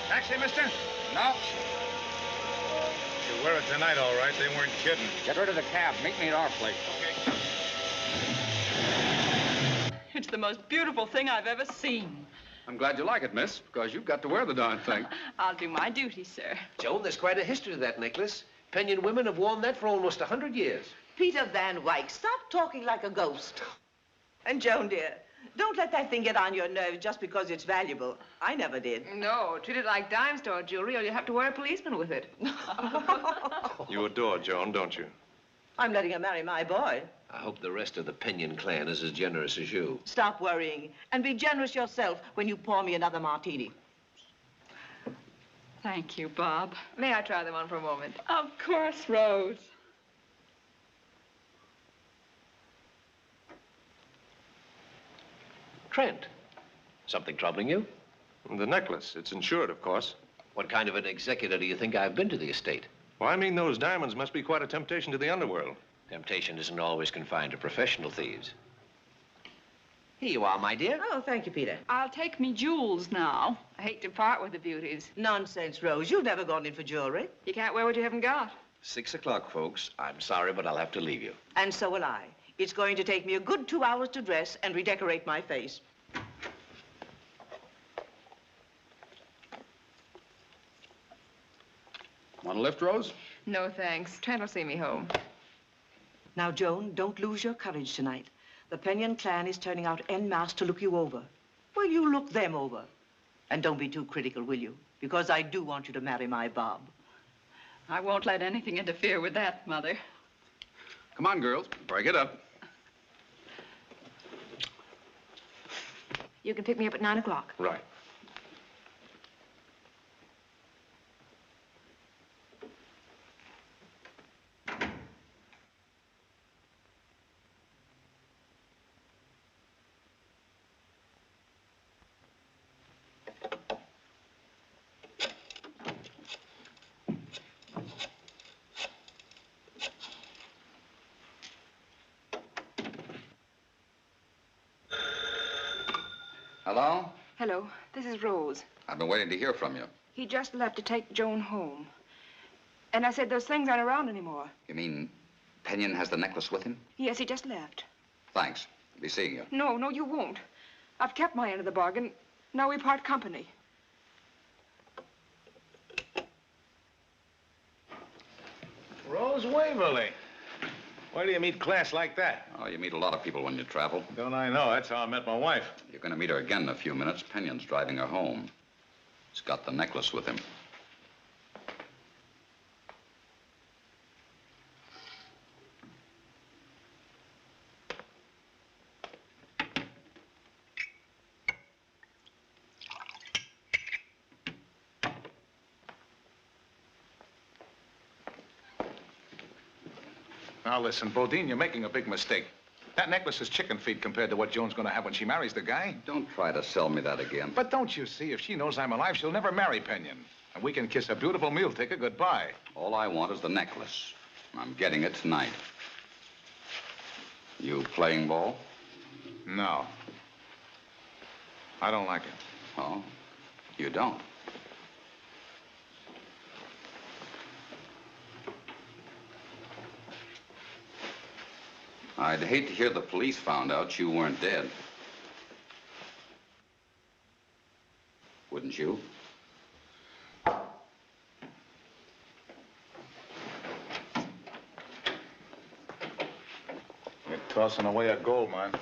Taxi, mister? No. You wear it tonight, all right. They weren't kidding. Get rid of the cab. Meet me at our place. Okay. It's the most beautiful thing I've ever seen. I'm glad you like it, miss, because you've got to wear the darn thing. I'll do my duty, sir. Joan, there's quite a history to that necklace. Penyon women have worn that for almost 100 years. Peter Van Wyck, stop talking like a ghost. And Joan, dear, don't let that thing get on your nerves just because it's valuable. I never did. No, treat it like dime store jewelry or you'll have to wear a policeman with it. You adore Joan, don't you? I'm letting her marry my boy. I hope the rest of the Penyon clan is as generous as you. Stop worrying and be generous yourself when you pour me another martini. Thank you, Bob. May I try them on for a moment? Of course, Rose. Trent, something troubling you? The necklace. It's insured, of course. What kind of an executor do you think I've been to the estate? Well, I mean, those diamonds must be quite a temptation to the underworld. Temptation isn't always confined to professional thieves. Here you are, my dear. Oh, thank you, Peter. I'll take me jewels now. I hate to part with the beauties. Nonsense, Rose. You've never gone in for jewelry. You can't wear what you haven't got. 6 o'clock, folks. I'm sorry, but I'll have to leave you. And so will I. It's going to take me a good 2 hours to dress and redecorate my face. Want a lift, Rose? No, thanks. Trent will see me home. Now, Joan, don't lose your courage tonight. The Penyon clan is turning out en masse to look you over. Well, you look them over. And don't be too critical, will you? Because I do want you to marry my Bob. I won't let anything interfere with that, Mother. Come on, girls. Break it up. You can pick me up at 9 o'clock. Right. Hello? Hello, this is Rose. I've been waiting to hear from you. He just left to take Joan home. And I said those things aren't around anymore. You mean Penyon has the necklace with him? Yes, he just left. Thanks. Be seeing you. No, you won't. I've kept my end of the bargain. Now we part company. Rose Waverly. Where do you meet class like that? Oh, you meet a lot of people when you travel. Don't I know? That's how I met my wife. You're going to meet her again in a few minutes. Penyon's driving her home. He's got the necklace with him. Now, listen, Bodine, you're making a big mistake. That necklace is chicken feed compared to what Joan's gonna have when she marries the guy. Don't try to sell me that again. But don't you see, if she knows I'm alive, she'll never marry Pinion. And we can kiss a beautiful meal ticket goodbye. All I want is the necklace. I'm getting it tonight. You playing ball? No. I don't like it. Oh, you don't? I'd hate to hear the police found out you weren't dead. Wouldn't you? You're tossing away a gold mine.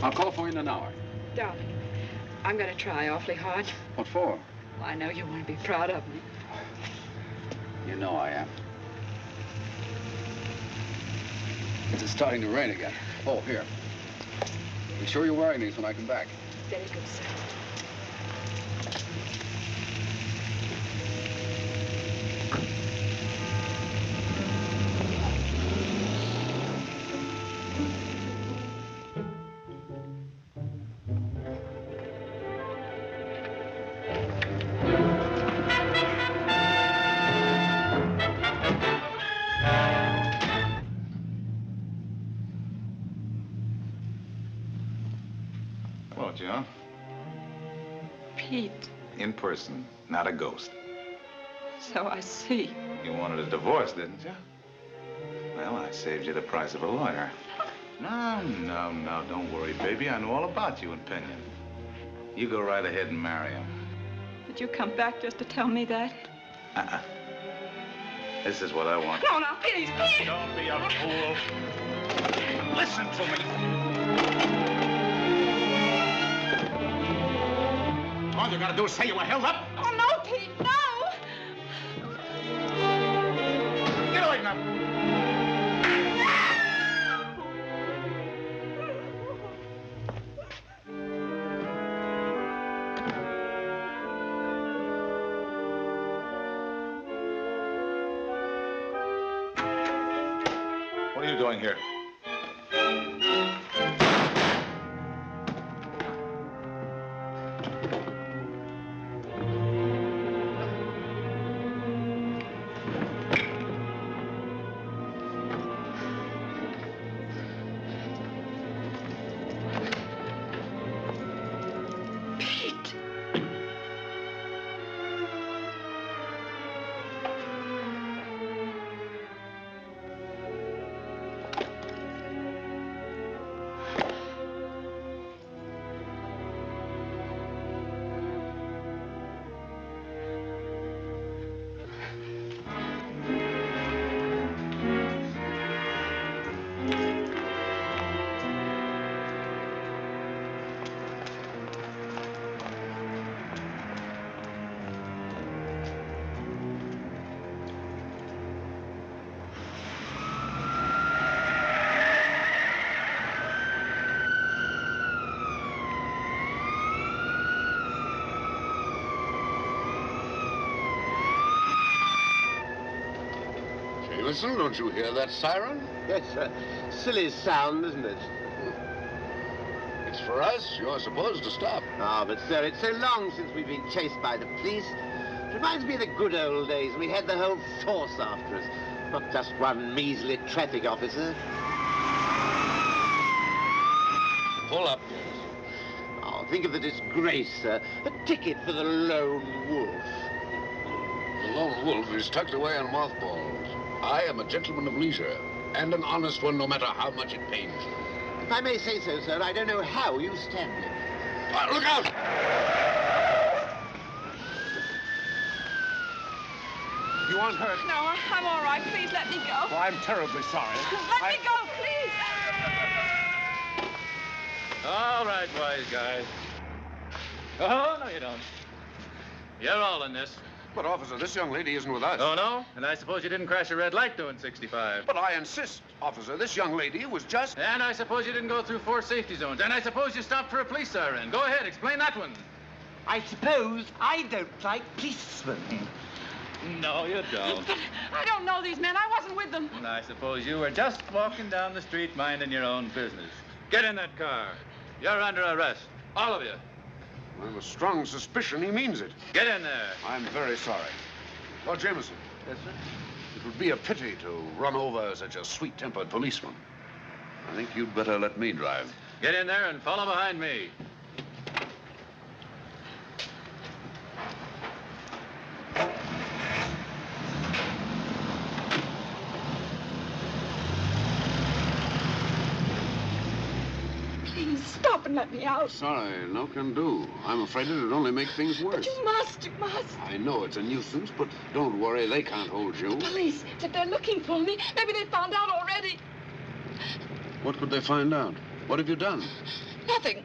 I'll call for you in an hour. Darling, I'm going to try awfully hard. What for? Well, I know you want to be proud of me. You know I am. It's starting to rain again. Oh, here. Be sure you're wearing these when I come back. Very good, sir. Hello, John. Pete, In person, not a ghost. so I see. You wanted a divorce, didn't you? Well, I saved you the price of a lawyer. No, don't worry, baby. I know all about you and Pinion. You go right ahead and marry him. Did you come back just to tell me that? Uh-uh. This is what I want. No, now, please, please. Don't be a fool. Listen to me. All you gotta do is say you were held up. Oh, no, Pete, no. Get away now. What are you doing here? Listen, don't you hear that siren? Yes, sir. Silly sound, isn't it? It's for us. You're supposed to stop. Ah, but, sir, it's so long since we've been chased by the police. It reminds me of the good old days when we had the whole force after us, not just one measly traffic officer. Pull up. Oh, think of the disgrace, sir. A ticket for the Lone Wolf. The Lone Wolf is tucked away in mothballs. I am a gentleman of leisure, and an honest one no matter how much it pains you. If I may say so, sir, I don't know how you stand it. Look out! You aren't hurt? No, I'm all right. Please let me go. Oh, I'm terribly sorry. Let me go, please. All right, wise guys. Oh, no, you don't. You're all in this. But, officer, this young lady isn't with us. Oh, no? And I suppose you didn't crash a red light doing 65. But I insist, officer, this young lady was just... And I suppose you didn't go through 4 safety zones. And I suppose you stopped for a police siren. Go ahead, explain that one. I suppose I don't like policemen. No, you don't. I don't know these men. I wasn't with them. And I suppose you were just walking down the street minding your own business. Get in that car. You're under arrest. All of you. I have a strong suspicion he means it. Get in there. I'm very sorry. Lord Jameson. Yes, sir? It would be a pity to run over such a sweet-tempered policeman. I think you'd better let me drive. Get in there and follow behind me. Please stop and let me out. Sorry, no can do. I'm afraid it'd only make things worse. But you must. I know it's a nuisance, but don't worry, they can't hold you. Police, if they're looking for me, maybe they found out already. What could they find out? What have you done? Nothing.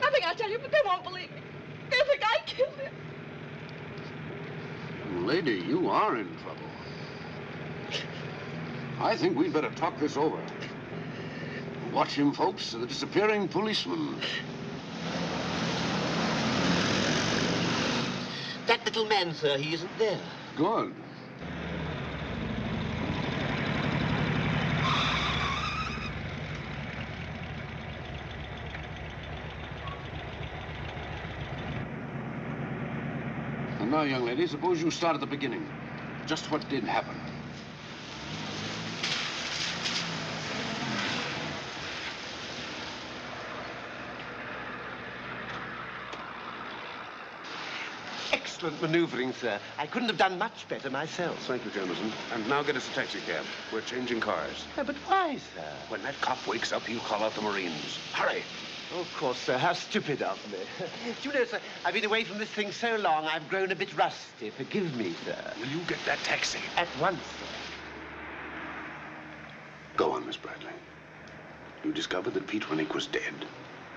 Nothing, I tell you, but they won't believe me. They think I killed him. Lady, you are in trouble. I think we'd better talk this over. Watch him, folks, the disappearing policeman. That little man, sir, he isn't there. Good. And now, young lady, suppose you start at the beginning. Just what did happen? Excellent maneuvering, sir. I couldn't have done much better myself. Thank you, Jameson. And now get us a taxicab. We're changing cars. But why, sir? When that cop wakes up, he'll call out the Marines. Hurry! Oh, of course, sir. How stupid of me. Do you know, sir, I've been away from this thing so long, I've grown a bit rusty. Forgive me, sir. Will you get that taxi? At once, sir. Go on, Miss Bradley. You discovered that Pete Winnick was dead.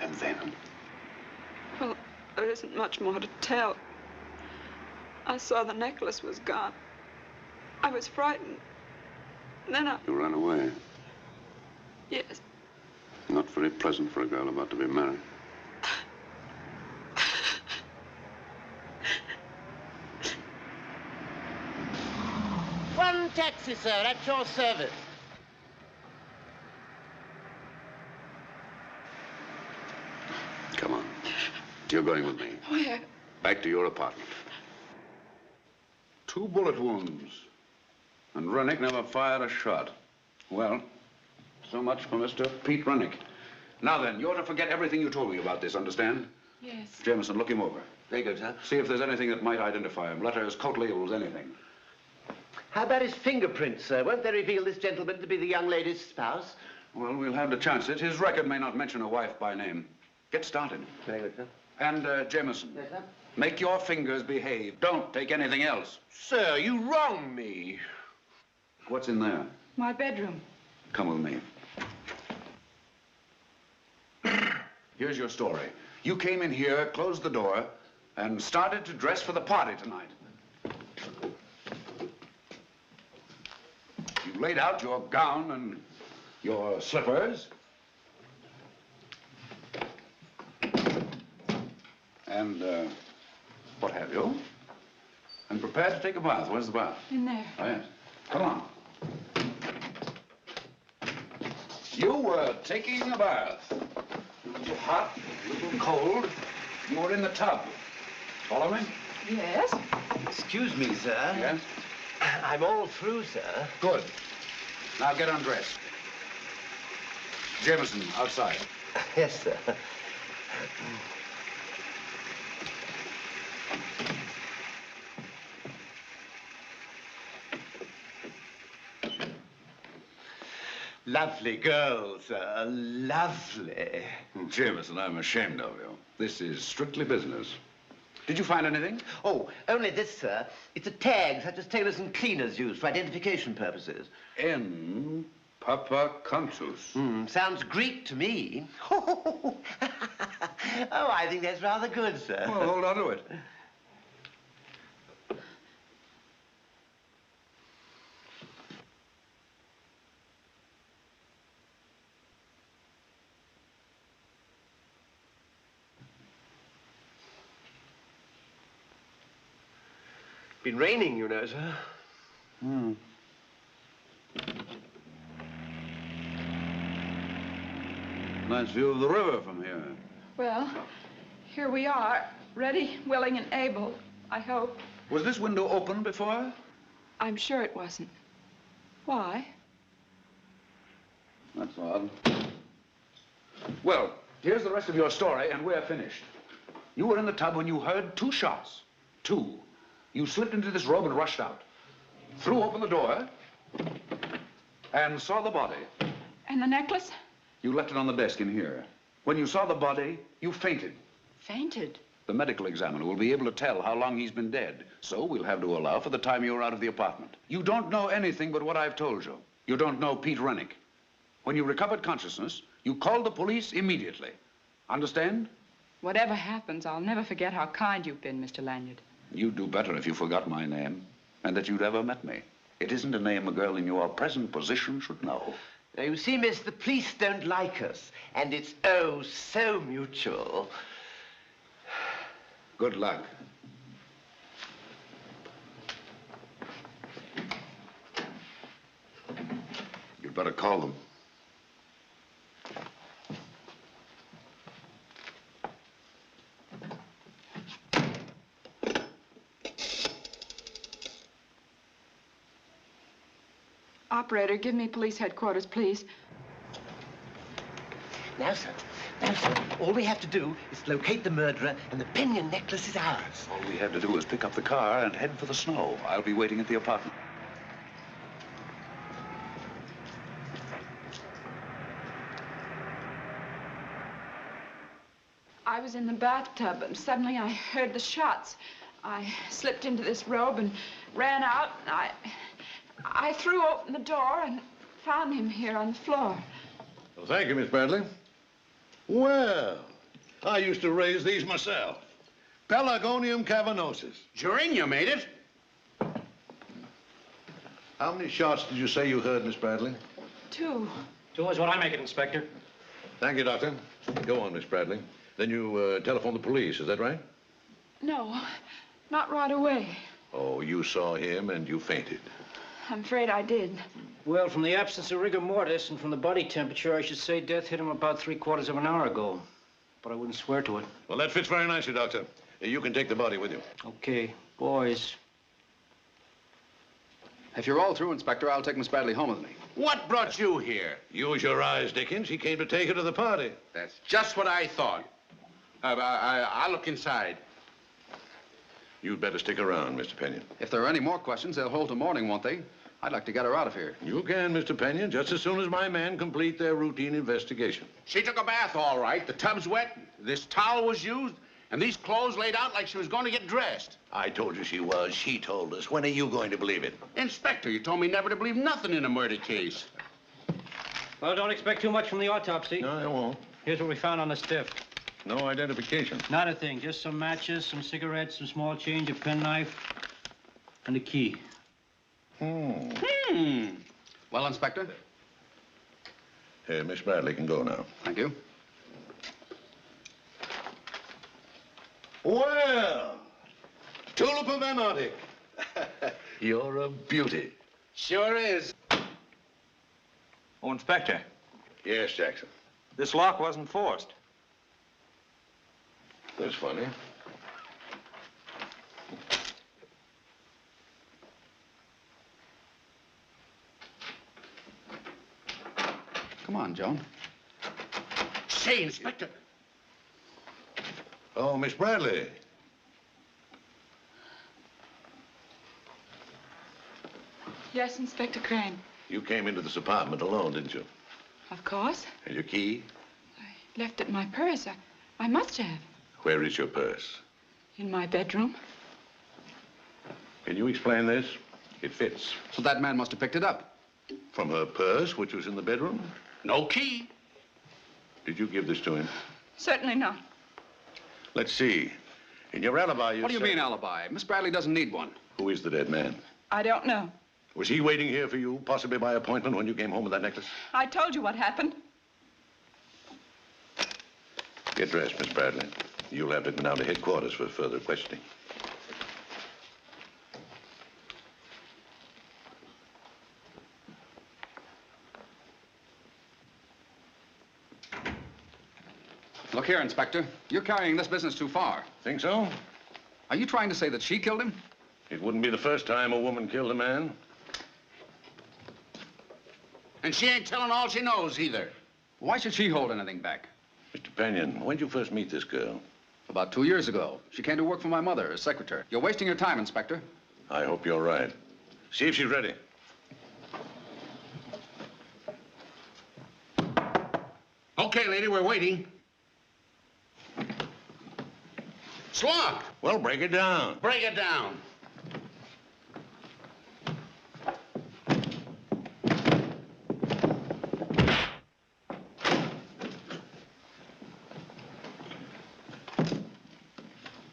And then? Well, there isn't much more to tell. I saw the necklace was gone. I was frightened. And then I... You ran away. Yes. Not very pleasant for a girl about to be married. One taxi, sir, at your service. Come on. You're going with me. Where? Back to your apartment. 2 bullet wounds. And Rennick never fired a shot. Well, so much for Mr. Pete Rennick. Now then, you're to forget everything you told me about this, understand? Yes. Jameson, look him over. Very good, sir. See if there's anything that might identify him. Letters, coat labels, anything. How about his fingerprints, sir? Won't they reveal this gentleman to be the young lady's spouse? Well, we'll have to chance it. His record may not mention a wife by name. Get started. Very good, sir. And, Jameson. Yes, sir? Make your fingers behave. Don't take anything else. Sir, you wrong me. What's in there? My bedroom. Come with me. Here's your story. You came in here, closed the door, and started to dress for the party tonight. You laid out your gown and your slippers. And, what have you? And prepared to take a bath. Where's the bath? In there. Oh, yes. Come on. You were taking a bath. A little hot, a little cold. You were in the tub. Follow me? Yes. Excuse me, sir. Yes? I'm all through, sir. Good. Now get undressed. Jameson, outside. Yes, sir. Lovely girl, sir. Lovely. Jameson, I'm ashamed of you. This is strictly business. Did you find anything? Oh, only this, sir. It's a tag such as tailors and cleaners use for identification purposes. N. Papa Cantus. Sounds Greek to me. Oh, I think that's rather good, sir. Well, hold on to it. been raining, you know, sir. Hmm. Nice view of the river from here. Well, here we are, ready, willing, and able, I hope. Was this window open before? I'm sure it wasn't. Why? That's odd. Well, here's the rest of your story, and we're finished. You were in the tub when you heard 2 shots. 2. You slipped into this robe and rushed out. Threw open the door and saw the body. And the necklace? You left it on the desk in here. When you saw the body, you fainted. Fainted? The medical examiner will be able to tell how long he's been dead, so we'll have to allow for the time you were out of the apartment. You don't know anything but what I've told you. You don't know Pete Rennick. When you recovered consciousness, you called the police immediately. Understand? Whatever happens, I'll never forget how kind you've been, Mr. Lanyard. You'd do better if you forgot my name and that you'd ever met me. It isn't a name a girl in your present position should know. Now, you see, miss, the police don't like us, and it's, oh, so mutual. Good luck. You'd better call them. Operator, give me police headquarters, please. Now, sir, all we have to do is locate the murderer, and the Pinion necklace is ours. All we have to do is pick up the car and head for the snow. I'll be waiting at the apartment. I was in the bathtub, and suddenly I heard the shots. I slipped into this robe and ran out. I threw open the door and found him here on the floor. Well, thank you, Miss Bradley. Well, I used to raise these myself. Pelargonium cavernosus. Geranium made it. How many shots did you say you heard, Miss Bradley? 2. 2 is what I make it, Inspector. Thank you, Doctor. Go on, Miss Bradley. Then you telephoned the police, is that right? No, not right away. Oh, you saw him and you fainted. I'm afraid I did. Well, from the absence of rigor mortis and from the body temperature, I should say death hit him about 3/4 of an hour ago. But I wouldn't swear to it. Well, that fits very nicely, Doctor. You can take the body with you. Okay, boys. If you're all through, Inspector, I'll take Miss Bradley home with me. What brought you here? Use your eyes, Dickens. He came to take her to the party. That's just what I thought. I'll look inside. You'd better stick around, Mr. Pinion. If there are any more questions, they'll hold till morning, won't they? I'd like to get her out of here. You can, Mr. Pinion, just as soon as my men complete their routine investigation. She took a bath, all right. The tub's wet, this towel was used, and these clothes laid out like she was going to get dressed. I told you she was. She told us. When are you going to believe it? Inspector, you told me never to believe nothing in a murder case. Well, don't expect too much from the autopsy. No, I won't. Here's what we found on the stiff. No identification. Not a thing. Just some matches, some cigarettes, some small change, a penknife, and a key. Well, Inspector? Miss Bradley can go now. Thank you. Well, tulip of Anarctic. You're a beauty. Sure is. Oh, Inspector, Yes, Jackson. this lock wasn't forced. That's funny. Come on, Joan. Say, Inspector. Oh, Miss Bradley. Yes, Inspector Crane. You came into this apartment alone, didn't you? Of course. And your key? I left it in my purse. I must have. Where is your purse? In my bedroom. Can you explain this? It fits. So that man must have picked it up. From her purse, which was in the bedroom? No key. Did you give this to him? Certainly not. Let's see. In your alibi, you What do you said- mean, alibi? Miss Bradley doesn't need one. Who is the dead man? I don't know. Was he waiting here for you, possibly by appointment, when you came home with that necklace? I told you what happened. Get dressed, Miss Bradley. You'll have to come down to headquarters for further questioning. Look here, Inspector. You're carrying this business too far. Think so? Are you trying to say that she killed him? It wouldn't be the first time a woman killed a man. And she ain't telling all she knows either. Why should she hold anything back? Mr. Pennion, when did you first meet this girl? About 2 years ago. She came to work for my mother as secretary. You're wasting your time, Inspector. I hope you're right. See if she's ready. Okay, lady, we're waiting. It's locked. Well, break it down. Break it down.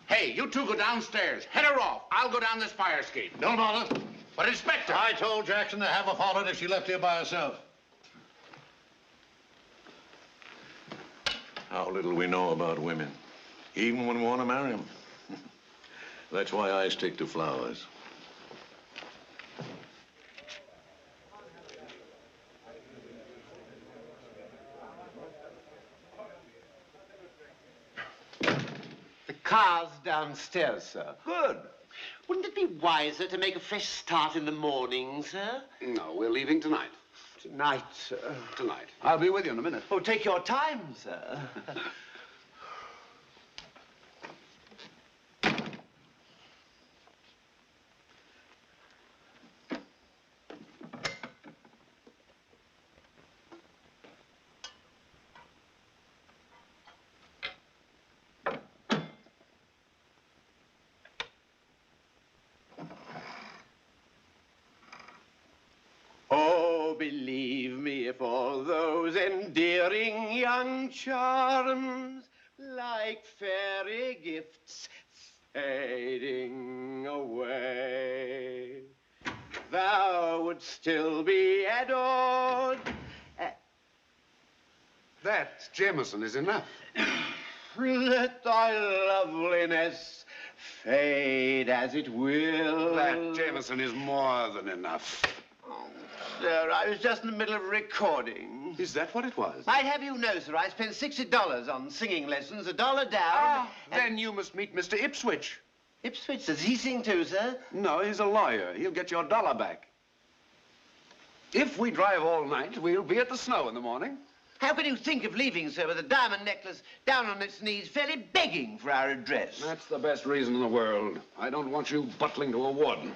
Hey, you two go downstairs. Head her off. I'll go down this fire escape. Don't bother. But, Inspector... I told Jackson to have her followed if she left here by herself. How little we know about women, even when we want to marry them. That's why I stick to flowers. The car's downstairs, sir. Good. Wouldn't it be wiser to make a fresh start in the morning, sir? No, we're leaving tonight. Tonight, sir. Tonight. I'll be with you in a minute. Oh, take your time, sir. Oh, believe me, for those endearing young charms, like fairy gifts fading away, thou wouldst still be adored. That, Jameson, is enough. Let thy loveliness fade as it will. That, Jameson, is more than enough. Sir, I was just in the middle of recording. Is that what it was? I'd have you know, sir, I spent $60 on singing lessons, $1 down. Ah, then you must meet Mr. Ipswich. Ipswich, does he sing too, sir? No, he's a lawyer. He'll get your $1 back. If we drive all night, we'll be at the Snow in the morning. How can you think of leaving, sir, with a diamond necklace down on its knees, fairly begging for our address? That's the best reason in the world. I don't want you butling to a warden.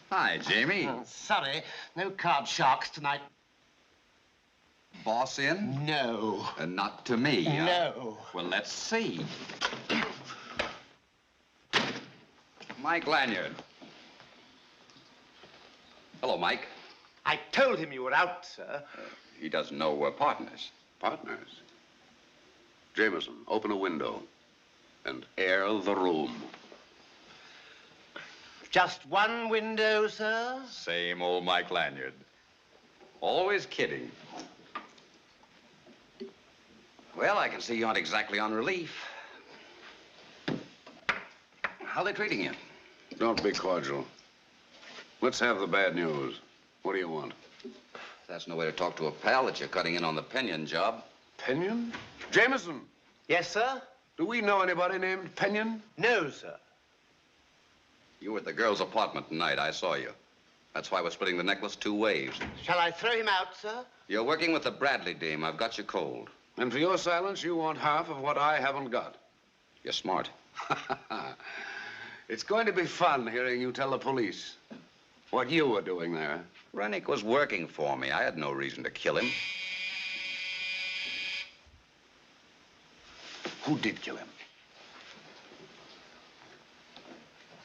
Hi, Jamie. Oh, sorry, no card sharks tonight. Boss in? No. Not to me. No. Well, let's see. Mike Lanyard. Hello, Mike. I told him you were out, sir. He doesn't know we're partners. Partners? Jameson, open a window and air the room. Just one window, sir? Same old Mike Lanyard. Always kidding. Well, I can see you aren't exactly on relief. How are they treating you? Don't be cordial. Let's have the bad news. What do you want? That's no way to talk to a pal that you're cutting in on the Pennion job. Pennion? Jameson! Yes, sir? Do we know anybody named Pennion? No, sir. You were at the girl's apartment tonight. I saw you. That's why we're splitting the necklace 2 ways. Shall I throw him out, sir? You're working with the Bradley dame. I've got you cold. And for your silence, you want half of what I haven't got. You're smart. It's going to be fun hearing you tell the police what you were doing there. Rennick was working for me. I had no reason to kill him. Who did kill him?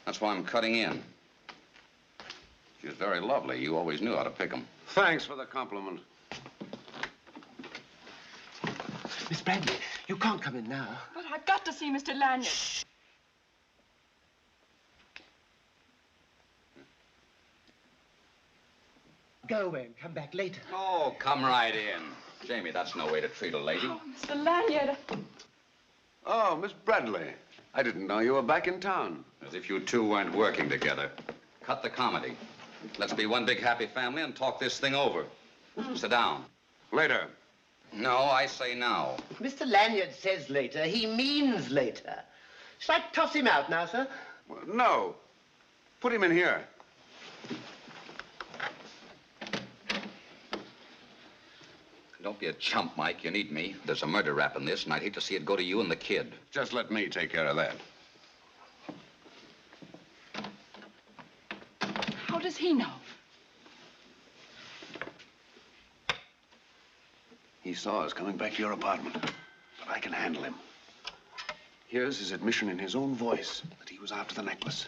That's why I'm cutting in. She was very lovely. You always knew how to pick them. Thanks for the compliment. Miss Bradley, you can't come in now. But I've got to see Mr. Lanyard. Shh. Go away and come back later. Oh, come right in. Jamie, that's no way to treat a lady. Oh, Mr. Lanyard. Oh, Miss Bradley. I didn't know you were back in town. As if you two weren't working together. Cut the comedy. Let's be one big happy family and talk this thing over. Sit down. Later. No, I say now. Mr. Lanyard says later. He means later. Shall I toss him out now, sir? Well, no. Put him in here. Don't be a chump, Mike. You need me. There's a murder rap in this, and I'd hate to see it go to you and the kid. Just let me take care of that. How does he know? He saw us coming back to your apartment, but I can handle him. Here's his admission in his own voice that he was after the necklace.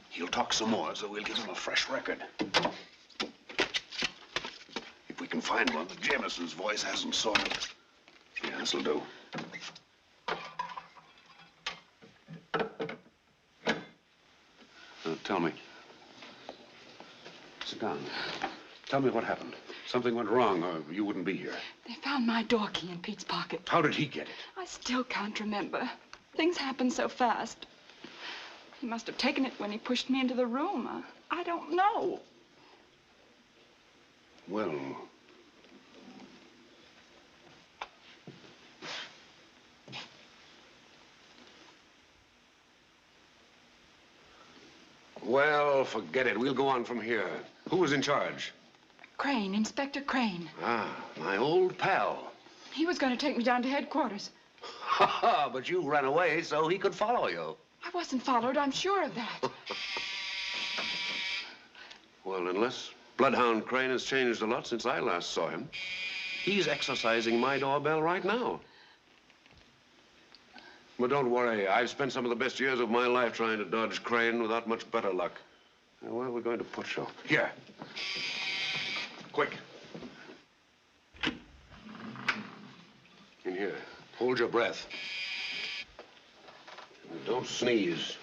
He'll talk some more, so we'll give him a fresh record. If we can find one that Jameson's voice hasn't soiled. Yeah, this'll do. Tell me. Sit down. Tell me what happened. Something went wrong, or you wouldn't be here. They found my door key in Pete's pocket. How did he get it? I still can't remember. Things happen so fast. He must have taken it when he pushed me into the room. I don't know. Well... Well, forget it. We'll go on from here. Who was in charge? Crane, Inspector Crane. Ah, my old pal. He was going to take me down to headquarters. Ha ha, but you ran away so he could follow you. I wasn't followed, I'm sure of that. Well, unless Bloodhound Crane has changed a lot since I last saw him. He's exercising my doorbell right now. But don't worry, I've spent some of the best years of my life trying to dodge Crane without much better luck. Now, where are we going to put you? Here. Quick. In here. Hold your breath. And don't sneeze.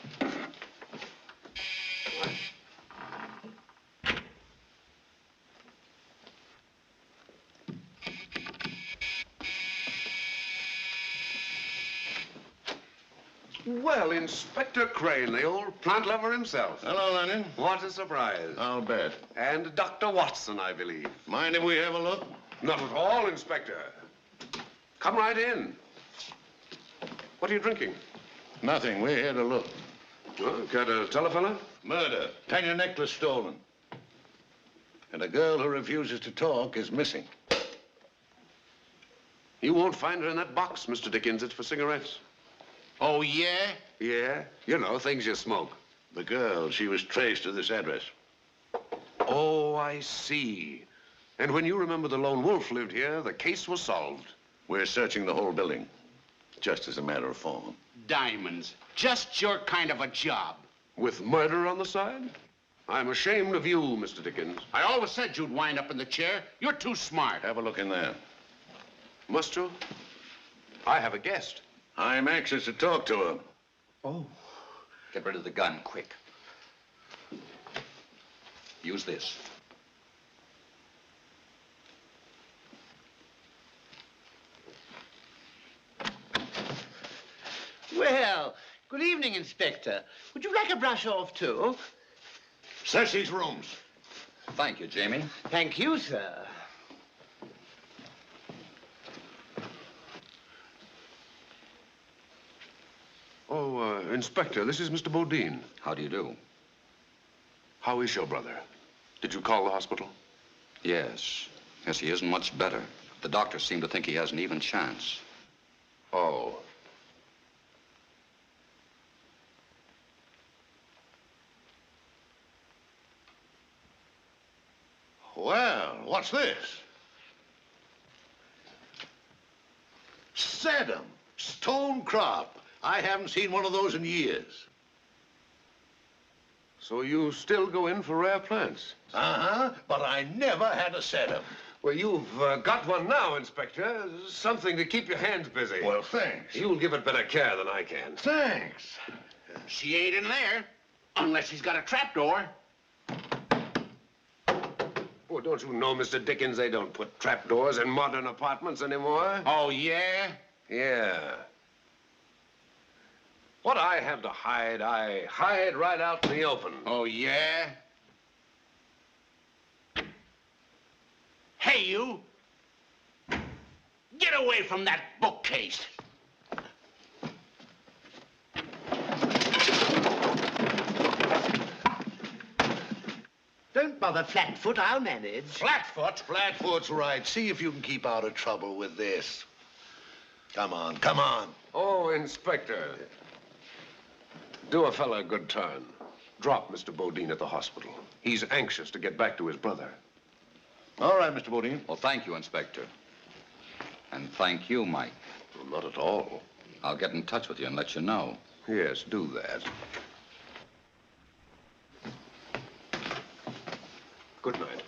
Well, Inspector Crane, the old plant lover himself. Hello, Lenny. What a surprise. I'll bet. And Dr. Watson, I believe. Mind if we have a look? Not at all, Inspector. Come right in. What are you drinking? Nothing. We're here to look. Oh, care to tell a fella? Murder. Penny necklace stolen. And a girl who refuses to talk is missing. You won't find her in that box, Mr. Dickens. It's for cigarettes. Oh, yeah? Yeah. You know, things you smoke. The girl, she was traced to this address. Oh, I see. And when you remember the Lone Wolf lived here, the case was solved. We're searching the whole building, just as a matter of form. Diamonds. Just your kind of a job. With murder on the side? I'm ashamed of you, Mr. Dickens. I always said you'd wind up in the chair. You're too smart. Have a look in there. Must you? I have a guest. I'm anxious to talk to her. Oh. Get rid of the gun, quick. Use this. Well, good evening, Inspector. Would you like a brush off, too? Search these rooms. Thank you, Jamie. Thank you, sir. Oh, Inspector, this is Mr. Bodine. How do you do? How is your brother? Did you call the hospital? Yes. Yes, he isn't much better. The doctors seem to think he has an even chance. Oh. Well, what's this? Sedum. Stone crop. I haven't seen one of those in years. So you still go in for rare plants? Uh-huh, but I never had a sedum. Well, you've got one now, Inspector. Something to keep your hands busy. Well, thanks. You'll give it better care than I can. Thanks. She ain't in there, unless she's got a trapdoor. Well, don't you know, Mr. Dickens, they don't put trapdoors in modern apartments anymore? Oh, yeah? Yeah. What I have to hide, I hide right out in the open. Oh, yeah? Hey, you! Get away from that bookcase! Don't bother, Flatfoot. I'll manage. Flatfoot? Flatfoot's right. See if you can keep out of trouble with this. Come on, come on. Oh, Inspector. Do a fella a good turn. Drop Mr. Bodine at the hospital. He's anxious to get back to his brother. All right, Mr. Bodine. Well, thank you, Inspector. And thank you, Mike. Well, not at all. I'll get in touch with you and let you know. Yes, do that. Good night.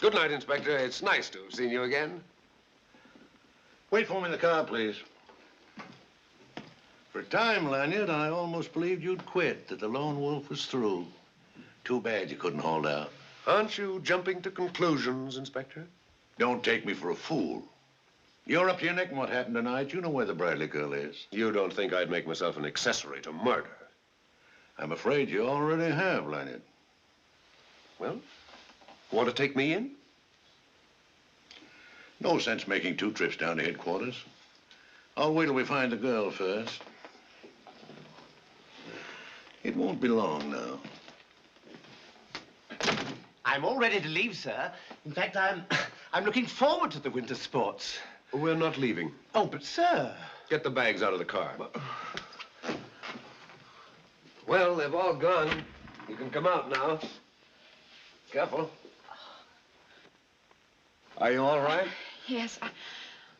Good night, Inspector. It's nice to have seen you again. Wait for me in the car, please. For a time, Lanyard, I almost believed you'd quit, that the Lone Wolf was through. Too bad you couldn't hold out. Aren't you jumping to conclusions, Inspector? Don't take me for a fool. You're up to your neck in what happened tonight. You know where the Bradley girl is. You don't think I'd make myself an accessory to murder? I'm afraid you already have, Lanyard. Well, want to take me in? No sense making 2 trips down to headquarters. I'll wait till we find the girl first. It won't be long now. I'm all ready to leave, sir. In fact, I'm looking forward to the winter sports. We're not leaving. Oh, but sir... Get the bags out of the car. Well, they've all gone. You can come out now. Careful. Are you all right? Yes,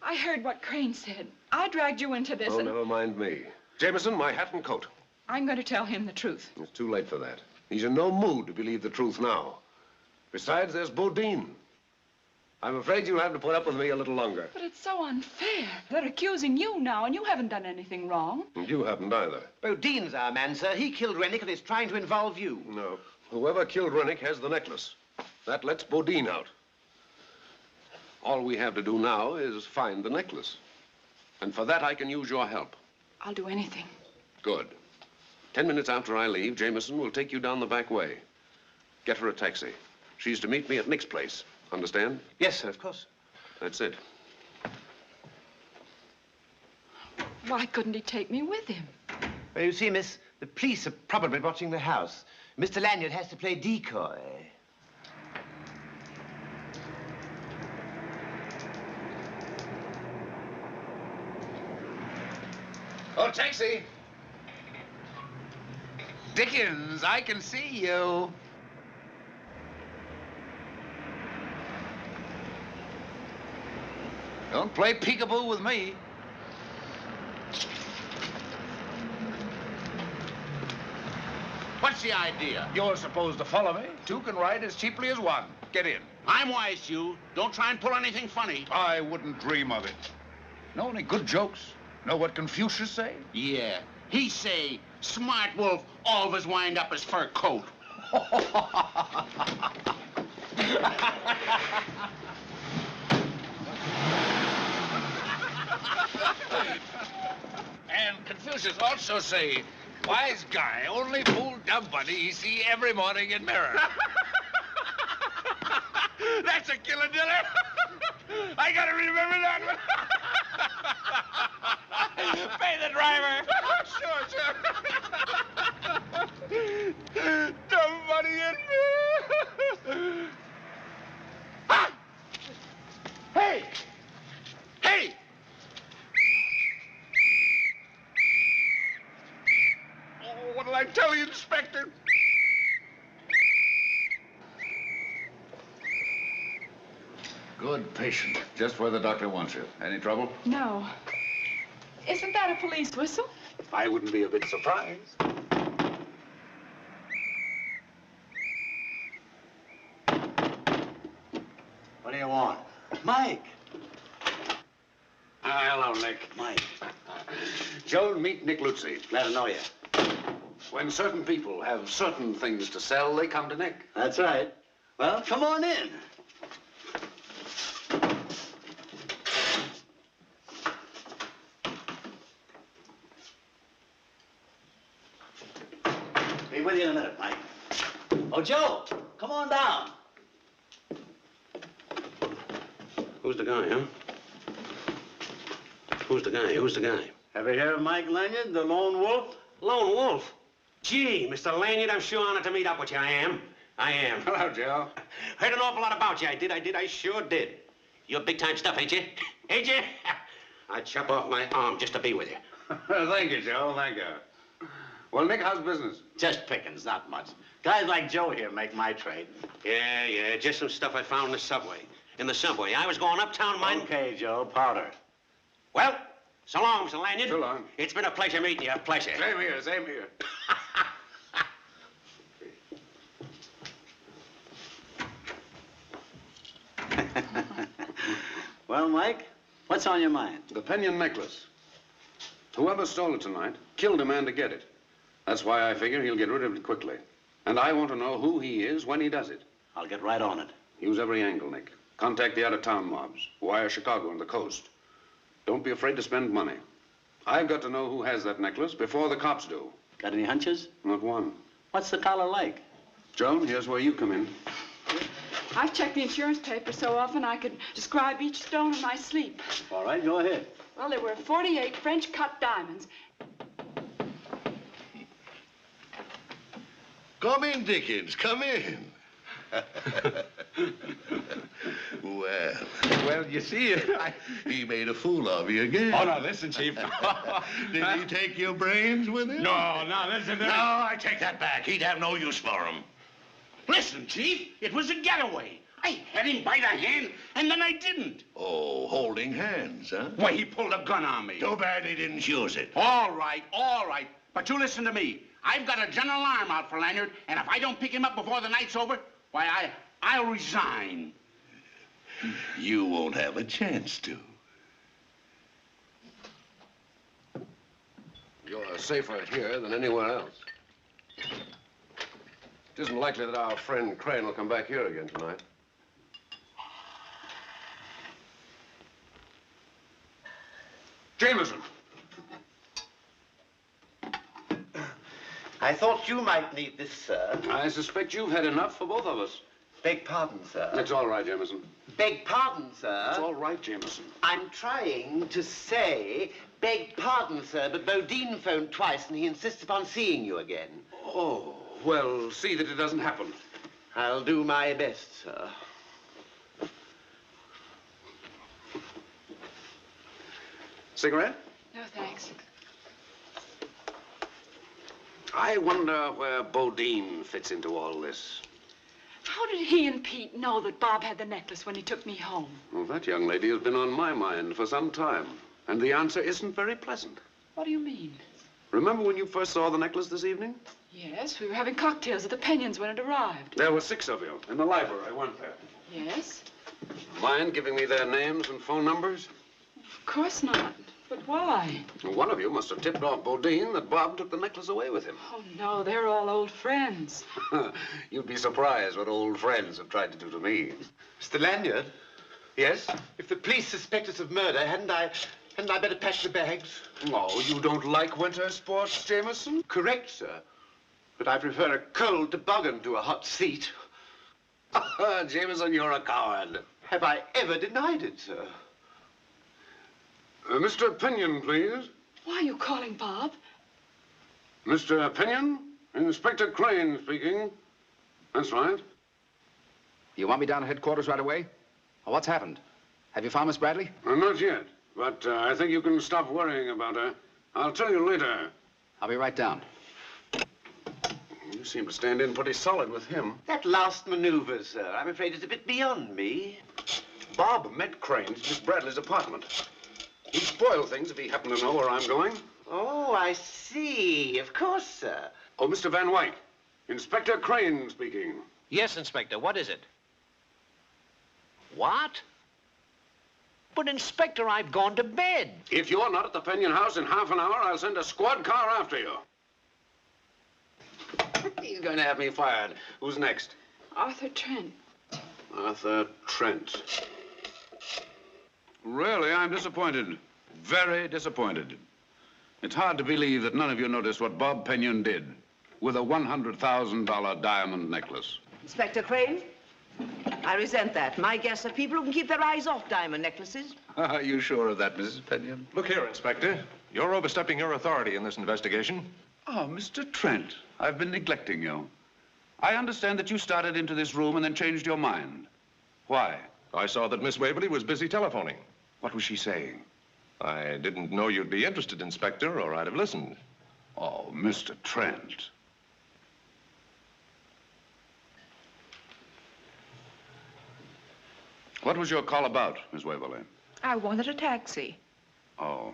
I heard what Crane said. I dragged you into this Oh, and... never mind me. Jameson, my hat and coat. I'm going to tell him the truth. It's too late for that. He's in no mood to believe the truth now. Besides, there's Bodine. I'm afraid you'll have to put up with me a little longer. But it's so unfair. They're accusing you now, and you haven't done anything wrong. And you haven't either. Bodine's our man, sir. He killed Rennick and is trying to involve you. No. Whoever killed Rennick has the necklace. That lets Bodine out. All we have to do now is find the necklace. And for that, I can use your help. I'll do anything. Good. 10 minutes after I leave, Jameson will take you down the back way. Get her a taxi. She's to meet me at Nick's place. Understand? Yes, sir, of course. That's it. Why couldn't he take me with him? Well, you see, miss, the police are probably watching the house. Mr. Lanyard has to play decoy. Oh, taxi! Dickens, I can see you. Don't play peekaboo with me. What's the idea? You're supposed to follow me. 2 can ride as cheaply as 1. Get in. I'm wise to you. Don't try and pull anything funny. I wouldn't dream of it. Know any good jokes? Know what Confucius say? Yeah. He say, smart wolf always wind up his fur coat. And Confucius also say, wise guy only fool dumb buddy he see every morning in mirror. That's a killer dinner. I gotta remember that one. Pay the driver. Sure, sure. Dumb buddy in mirror. Ah! Hey! Hey! Oh, what'll I tell you, Inspector? Good patient. Just where the doctor wants you. Any trouble? No. Isn't that a police whistle? I wouldn't be a bit surprised. What do you want? Mike! Hello, Nick. Mike. Joe, meet Nick Luzzi. Glad to know you. When certain people have certain things to sell, they come to Nick. That's right. Well, come on in. Be with you in a minute, Mike. Oh, Joe, come on down. Who's the guy, huh? Who's the guy? Who's the guy? Have you heard of Mike Lanyard, the Lone Wolf? Lone Wolf? Gee, Mr. Lanyard, I'm sure honored to meet up with you. I am. Hello, Joe. Heard an awful lot about you. I sure did. You're big-time stuff, ain't you? Ain't you? I'd chop off my arm just to be with you. Thank you, Joe. Thank you. Well, Nick, how's business? Just pickings, not much. Guys like Joe here make my trade. Yeah, just some stuff I found in the subway. I was going uptown mining. Okay, Joe, powder. Well, so long, Mr. Lanyard. So long. It's been a pleasure meeting you, a pleasure. Same here, same here. Well, Mike, what's on your mind? The Pinion necklace. Whoever stole it tonight killed a man to get it. That's why I figure he'll get rid of it quickly. And I want to know who he is when he does it. I'll get right on it. Use every angle, Nick. Contact the out-of-town mobs. Wire Chicago and the coast. Don't be afraid to spend money. I've got to know who has that necklace before the cops do. Got any hunches? Not one. What's the collar like? Joan, here's where you come in. I've checked the insurance papers so often I could describe each stone in my sleep. All right, go ahead. Well, there were 48 French-cut diamonds. Come in, Dickens, come in. Well, you see, he made a fool of you again. Oh, no, listen, Chief. Did he take your brains with him? No, listen to me. No, I take that back. He'd have no use for them. Listen, Chief, it was a getaway. I had him by the hand, and then I didn't. Oh, holding hands, huh? Why, he pulled a gun on me. Too bad he didn't use it. All right. But you listen to me. I've got a general alarm out for Lanyard, and if I don't pick him up before the night's over, why, I'll resign. You won't have a chance to. You're safer here than anywhere else. It isn't likely that our friend Crane will come back here again tonight. Jameson. I thought you might need this, sir. I suspect you've had enough for both of us. Beg pardon, sir. It's all right, Jameson. Beg pardon, sir. It's all right, Jameson. I'm trying to say, beg pardon, sir, but Bodine phoned twice and he insists upon seeing you again. Oh, well, see that it doesn't happen. I'll do my best, sir. Cigarette? No, thanks. I wonder where Bodine fits into all this. How did he and Pete know that Bob had the necklace when he took me home? Well, that young lady has been on my mind for some time, and the answer isn't very pleasant. What do you mean? Remember when you first saw the necklace this evening? Yes, we were having cocktails at the Pinions when it arrived. There were 6 of you in the library, weren't there? Yes? Mind giving me their names and phone numbers? Of course not. But why? One of you must have tipped off Bodine that Bob took the necklace away with him. Oh, no, they're all old friends. You'd be surprised what old friends have tried to do to me. Mr. Lanyard? Yes? If the police suspect us of murder, hadn't I better pack the bags? Oh, you don't like winter sports, Jameson? Correct, sir. But I prefer a cold toboggan to a hot seat. Jameson, you're a coward. Have I ever denied it, sir? Mr. Pinion, please. Why are you calling Bob? Mr. Pinion, Inspector Crane speaking. That's right. You want me down at headquarters right away? Well, what's happened? Have you found Miss Bradley? Not yet, but I think you can stop worrying about her. I'll tell you later. I'll be right down. You seem to stand in pretty solid with him. That last maneuver, sir, I'm afraid is a bit beyond me. Bob met Crane at Miss Bradley's apartment. He'd spoil things if he happened to know where I'm going. Oh, I see. Of course, sir. Oh, Mr. Van Wyck. Inspector Crane speaking. Yes, Inspector. What is it? What? But, Inspector, I've gone to bed. If you're not at the Pinion House in half an hour, I'll send a squad car after you. He's going to have me fired. Who's next? Arthur Trent. Arthur Trent. Really, I'm disappointed. Very disappointed. It's hard to believe that none of you noticed what Bob Pinion did with a $100,000 diamond necklace. Inspector Crane, I resent that. My guests are people who can keep their eyes off diamond necklaces. Are you sure of that, Mrs. Pinion? Look here, Inspector. You're overstepping your authority in this investigation. Oh, Mr. Trent, I've been neglecting you. I understand that you started into this room and then changed your mind. Why? I saw that Miss Waverly was busy telephoning. What was she saying? I didn't know you'd be interested, Inspector, or I'd have listened. Oh, Mr. Trent. What was your call about, Miss Waverly? I wanted a taxi. Oh.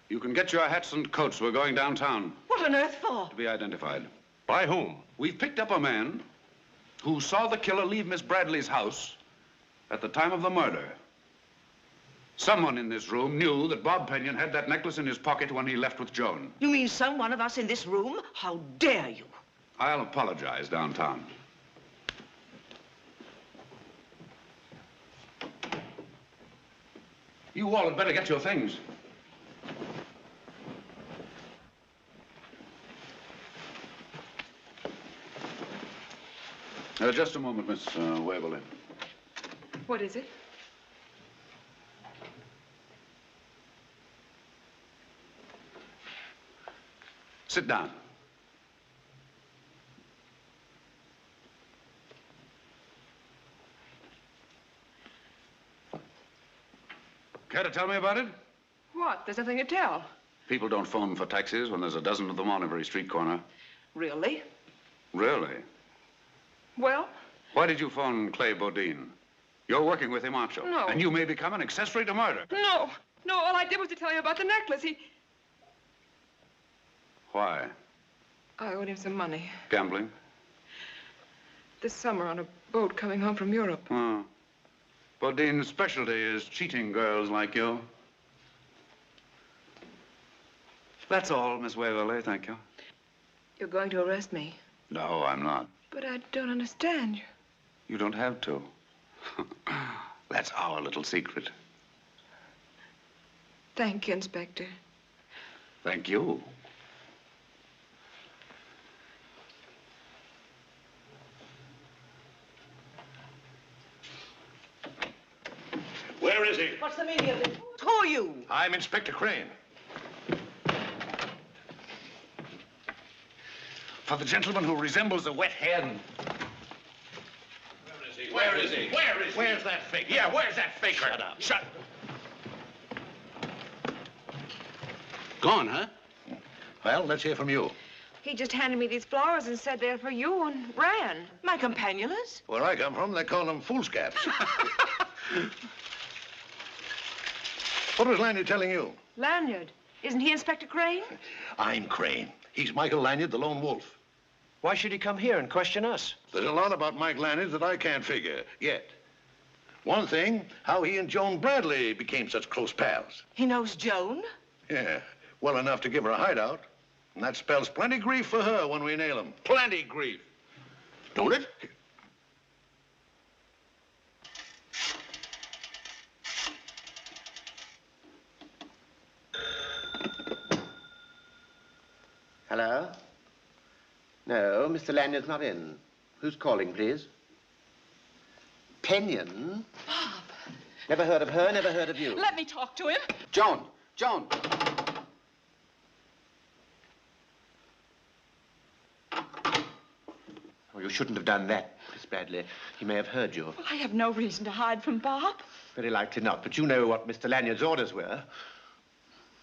You can get your hats and coats. We're going downtown. What on earth for? To be identified. By whom? We've picked up a man who saw the killer leave Miss Bradley's house at the time of the murder. Someone in this room knew that Bob Pinion had that necklace in his pocket when he left with Joan. You mean some one of us in this room? How dare you? I'll apologize downtown. You all had better get your things. Just a moment, Miss Waverly. What is it? Sit down. Care to tell me about it? What? There's nothing to tell. People don't phone for taxis when there's a dozen of them on every street corner. Really? Really? Well? Why did you phone Clay Bodine? You're working with him, aren't you? No. And you may become an accessory to murder. No. No, all I did was to tell you about the necklace. Why? I owed him some money. Gambling? This summer on a boat coming home from Europe. Oh. Bodine's specialty is cheating girls like you. That's all, Miss Waverly, thank you. You're going to arrest me. No, I'm not. But I don't understand you. You don't have to. That's our little secret. Thank you, Inspector. Thank you. Where is he? What's the meaning of this? Who are you? I'm Inspector Crane. For the gentleman who resembles a wet hen. Where is he? Where is he? Where is he? Where's that faker? Yeah, where's that faker? Shut up. Shut. Gone, huh? Well, let's hear from you. He just handed me these flowers and said they're for you and ran. My companioners? Where I come from, they call them foolscaps. What was Lanyard telling you? Lanyard? Isn't he Inspector Crane? I'm Crane. He's Michael Lanyard, the Lone Wolf. Why should he come here and question us? There's a lot about Mike Lanyard that I can't figure yet. One thing, how he and Joan Bradley became such close pals. He knows Joan? Yeah, well enough to give her a hideout. And that spells plenty grief for her when we nail him. Plenty grief. Don't it? Hello? No, Mr. Lanyard's not in. Who's calling, please? Pinion? Bob! Never heard of her, never heard of you. Let me talk to him. Joan! Joan! Oh, you shouldn't have done that, Miss Bradley. He may have heard you. Well, I have no reason to hide from Bob. Very likely not, but you know what Mr. Lanyard's orders were.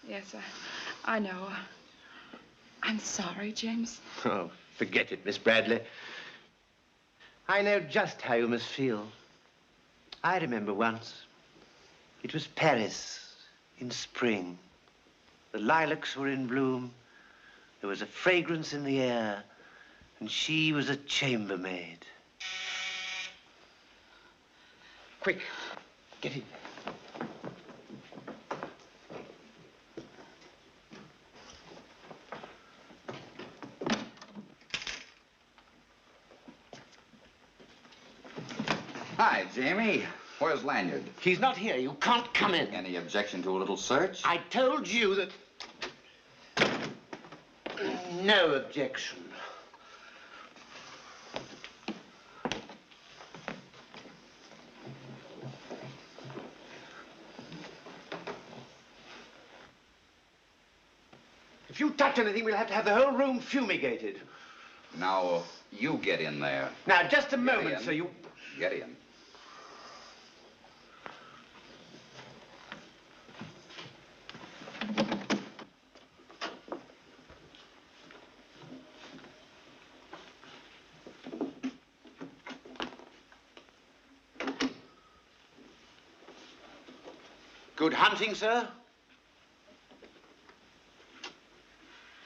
Yes, I know. I'm sorry, James. Oh, forget it, Miss Bradley. I know just how you must feel. I remember once. It was Paris in spring. The lilacs were in bloom. There was a fragrance in the air, and she was a chambermaid. Quick, get in. Hi, Jamie. Where's Lanyard? He's not here. You can't come in. Any objection to a little search? I told you that... No objection. If you touch anything, we'll have to have the whole room fumigated. Now, you get in there. Now, just a moment, sir. You... Get in. Good hunting, sir?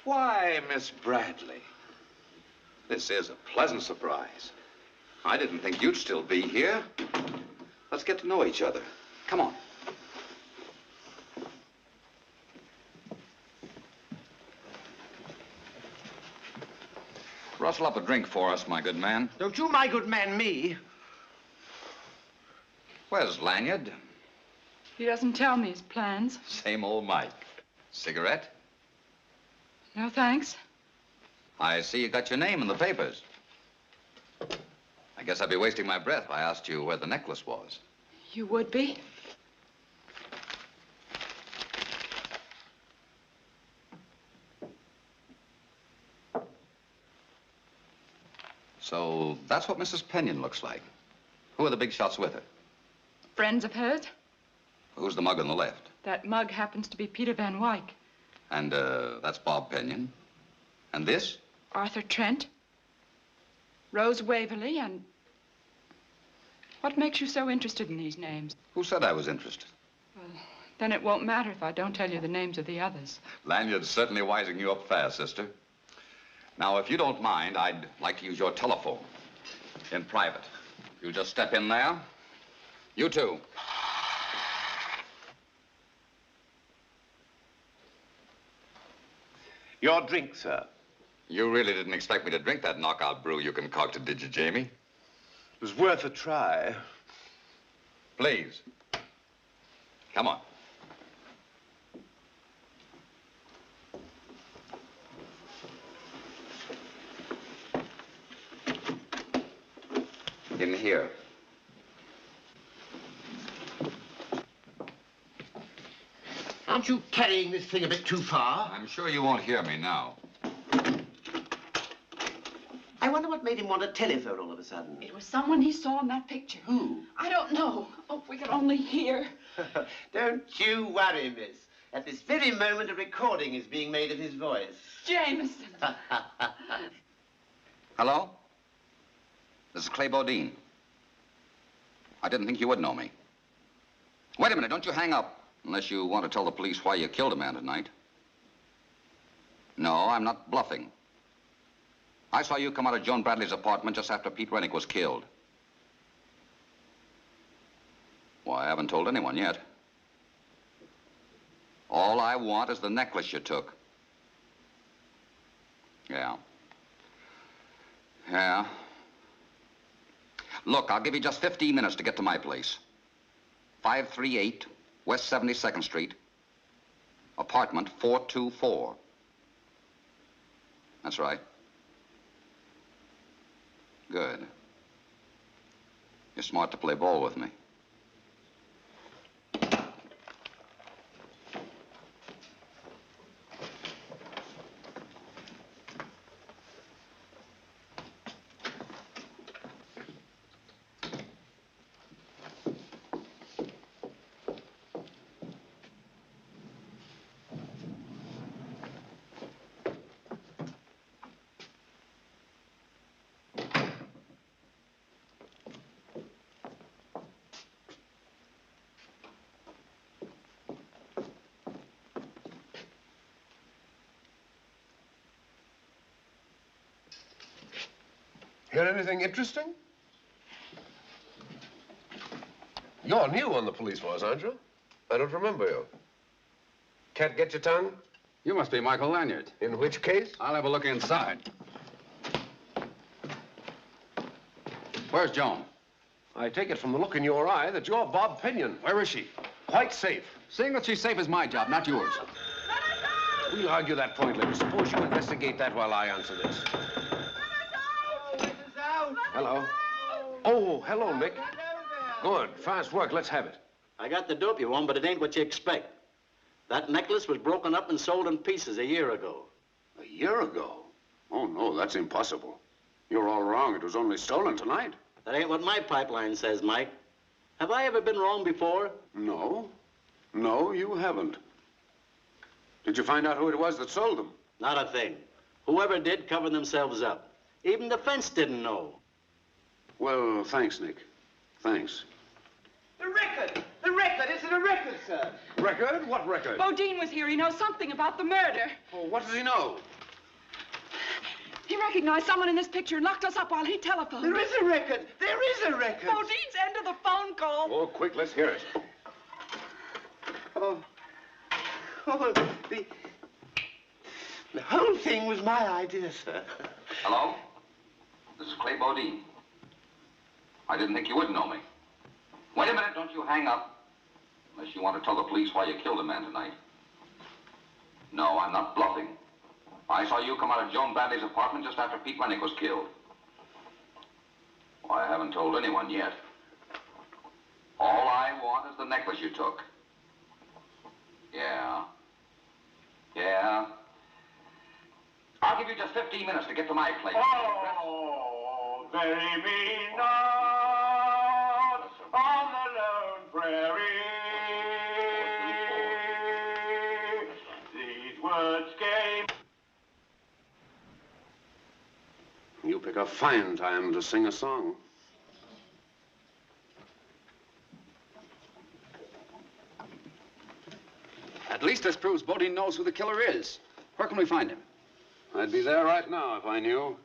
Why, Miss Bradley, this is a pleasant surprise. I didn't think you'd still be here. Let's get to know each other. Come on. Rustle up a drink for us, my good man. Don't you, my good man, me. Where's Lanyard? He doesn't tell me his plans. Same old Mike. Cigarette? No, thanks. I see you got your name in the papers. I guess I'd be wasting my breath if I asked you where the necklace was. You would be? So that's what Mrs. Pennion looks like. Who are the big shots with her? Friends of hers? Who's the mug on the left? That mug happens to be Peter Van Wyck. And, that's Bob Pennion. And this? Arthur Trent. Rose Waverly and... What makes you so interested in these names? Who said I was interested? Well, then it won't matter if I don't tell you the names of the others. Lanyard's certainly wising you up fast, sister. Now, if you don't mind, I'd like to use your telephone in private. You just step in there. You too. Your drink, sir. You really didn't expect me to drink that knockout brew you concocted, did you, Jamie? It was worth a try. Please. Come on. In here. Aren't you carrying this thing a bit too far? I'm sure you won't hear me now. I wonder what made him want a telephone all of a sudden. It was someone he saw in that picture. Who? I don't know. Oh, if we could only hear. Don't you worry, miss. At this very moment, a recording is being made of his voice. Jameson. Hello? This is Clay Bodine. I didn't think you would know me. Wait a minute, don't you hang up, unless you want to tell the police why you killed a man tonight. No, I'm not bluffing. I saw you come out of Joan Bradley's apartment just after Pete Rennick was killed. Well, I haven't told anyone yet. All I want is the necklace you took. Yeah. Yeah. Look, I'll give you just 15 minutes to get to my place. 538 West 72nd Street, apartment 424. That's right. Good. You're smart to play ball with me. Hear anything interesting? You're new on the police force, aren't you? I don't remember you. Can't get your tongue? You must be Michael Lanyard. In which case? I'll have a look inside. Where's Joan? I take it from the look in your eye that you're Bob Pinion. Where is she? Quite safe. Seeing that she's safe is my job, not yours. We'll argue that point later. Suppose you investigate that while I answer this. Hello. Oh, hello, Nick. Good. Fast work. Let's have it. I got the dope you want, but it ain't what you expect. That necklace was broken up and sold in pieces a year ago. A year ago? Oh, no, that's impossible. You're all wrong. It was only stolen tonight. That ain't what my pipeline says, Mike. Have I ever been wrong before? No. No, you haven't. Did you find out who it was that sold them? Not a thing. Whoever did covered themselves up. Even the fence didn't know. Well, thanks, Nick. Thanks. The record! The record! Is it a record, sir? Record? What record? Bodine was here. He knows something about the murder. Oh, what does he know? He recognized someone in this picture and locked us up while he telephoned. There is a record! There is a record! Bodine's end of the phone call. Oh, quick, let's hear it. Oh, the whole thing was my idea, sir. Hello? This is Clay Bodine. I didn't think you would know me. Wait a minute, don't you hang up. Unless you want to tell the police why you killed a man tonight. No, I'm not bluffing. I saw you come out of Joan Bradley's apartment just after Pete Rennick was killed. Well, I haven't told anyone yet. All I want is the necklace you took. Yeah. Yeah. I'll give you just 15 minutes to get to my place. Oh, bury me not on the lone prairie. These words came. You pick a fine time to sing a song. At least this proves Bodine knows who the killer is. Where can we find him? I'd be there right now if I knew.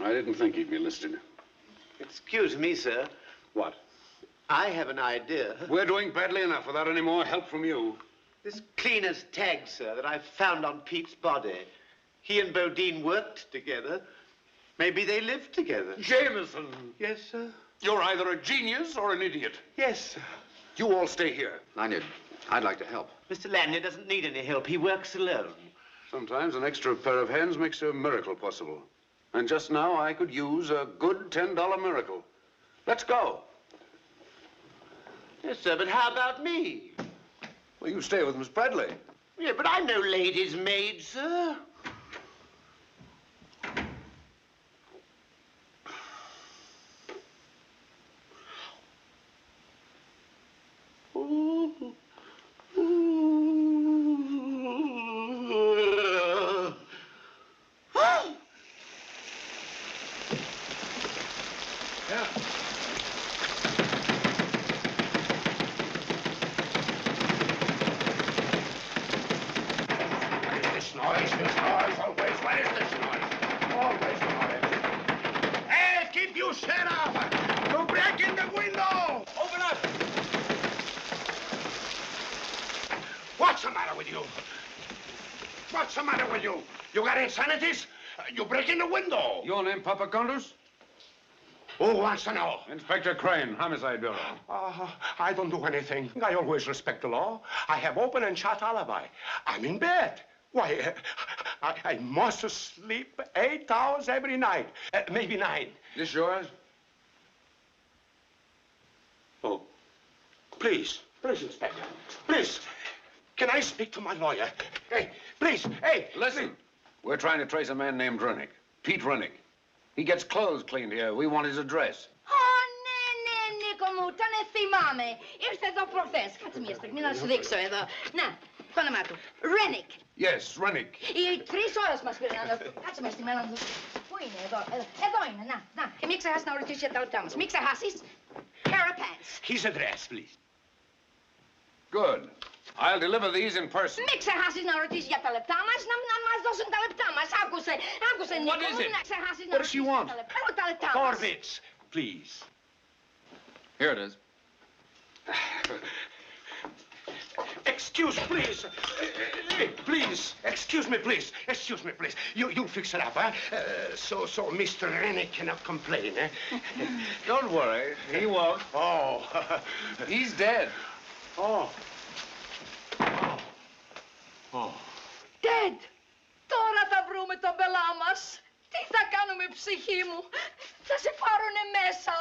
I didn't think he'd be listed. Excuse me, sir. What? I have an idea. We're doing badly enough without any more help from you. This cleaner's tag, sir, that I found on Pete's body. He and Bodine worked together. Maybe they lived together. Jameson! Yes, sir? You're either a genius or an idiot. Yes, sir. You all stay here. Lanyard, I'd like to help. Mr. Lanyard doesn't need any help. He works alone. Sometimes an extra pair of hands makes a miracle possible. And just now, I could use a good $10 miracle. Let's go. Yes, sir, but how about me? Well, you stay with Miss Bradley. Yeah, but I'm no lady's maid, sir. What's the matter with you? What's the matter with you? You got insanities? You break in the window. Your name, Papa Condors? Who wants to know? Inspector Crane, Homicide Bureau. I don't do anything. I always respect the law. I have open and shut alibi. I'm in bed. Why, I must sleep 8 hours every night. Maybe 9. This yours? Oh, please, Inspector. Please. Can I speak to my lawyer? Hey, please, hey. Listen, we're trying to trace a man named Rennick. Pete Rennick. He gets clothes cleaned here. We want his address. Ne, komuta, ne θυμάμαι. Ήρθε εδώ προχθές. Κάτσε μια στιγμή να σου δείξω εδώ. Να, το όνομά του. Rennick. Yes, Rennick. Οι 3 ώρες μας πήραν να το... Κάτσε μια στιγμή να το... Πού είναι εδώ, εδώ είναι, να. Και μην ξεχάσεις να ρωτήσεις για τα λεπτά μας. Μην ξεχάσεις. Pair of pants. His address, please. Good. I'll deliver these in person. Μην ξεχάσεις να ρωτήσεις για τα λεπτά μας, να μας δώσουν τα λεπτά μας. Άκουσε, Νίκο. What is it? Να ξεχάσεις να What does she want? τα λεπτά μας. 4 bits, please. Here it is. excuse, please. Please, excuse me, please. Excuse me, please. You'll fix it up, huh? So Mr. Rennie cannot complain, eh? Don't worry, he won't. Oh. He's dead. Oh. Oh. Dead! Τώρα θα βρούμε τον πελά μας. Τι θα κάνουμε, ψυχή μου. Θα σε πάρουνε μέσα.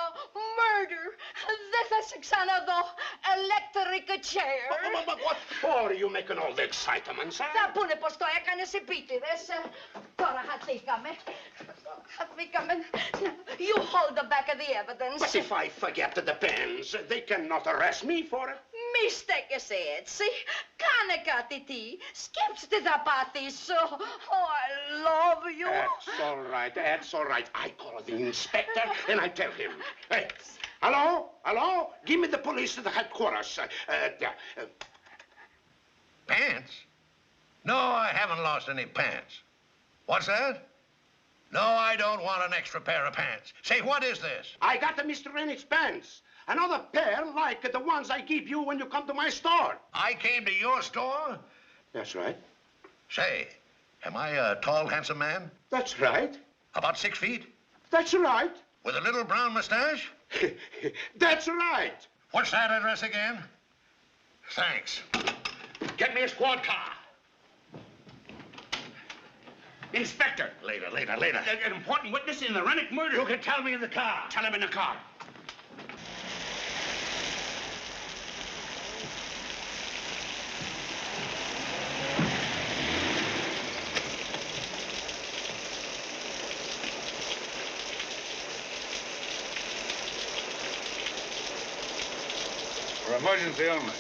Murder. Δεν θα σε ξαναδώ. Electric chair. But what for are you making all the excitement, sir? Θα πούνε πως το έκανες επίτηδες. Τώρα χαθήκαμε. Χαθήκαμε. You hold the back of the evidence. But if I forget the pens, they cannot arrest me for it. Μη στέκεσαι έτσι. Κάνε κάτι τι. Σκέψου τι θα πάθεις. Oh, I love you. That's all right. That's all right. I call the inspector and I tell him. Hey, hello? Hello? Give me the police to the headquarters. Pants? No, I haven't lost any pants. What's that? No, I don't want an extra pair of pants. Say, what is this? I got the Mr. Rennick's pants. Another pair like the ones I give you when you come to my store. I came to your store? That's right. Say, am I a tall, handsome man? That's right. About 6 feet? That's right. With a little brown mustache? That's right. What's that address again? Thanks. Get me a squad car. Inspector. Later. An important witness in the Rennick murder. You can tell me in the car. Tell him in the car. For emergency only.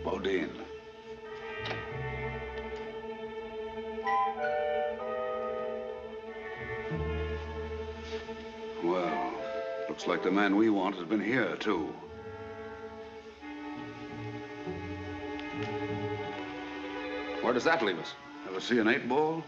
Bodine. Well, looks like the man we want has been here, too. Where does that leave us? Ever see an 8-ball?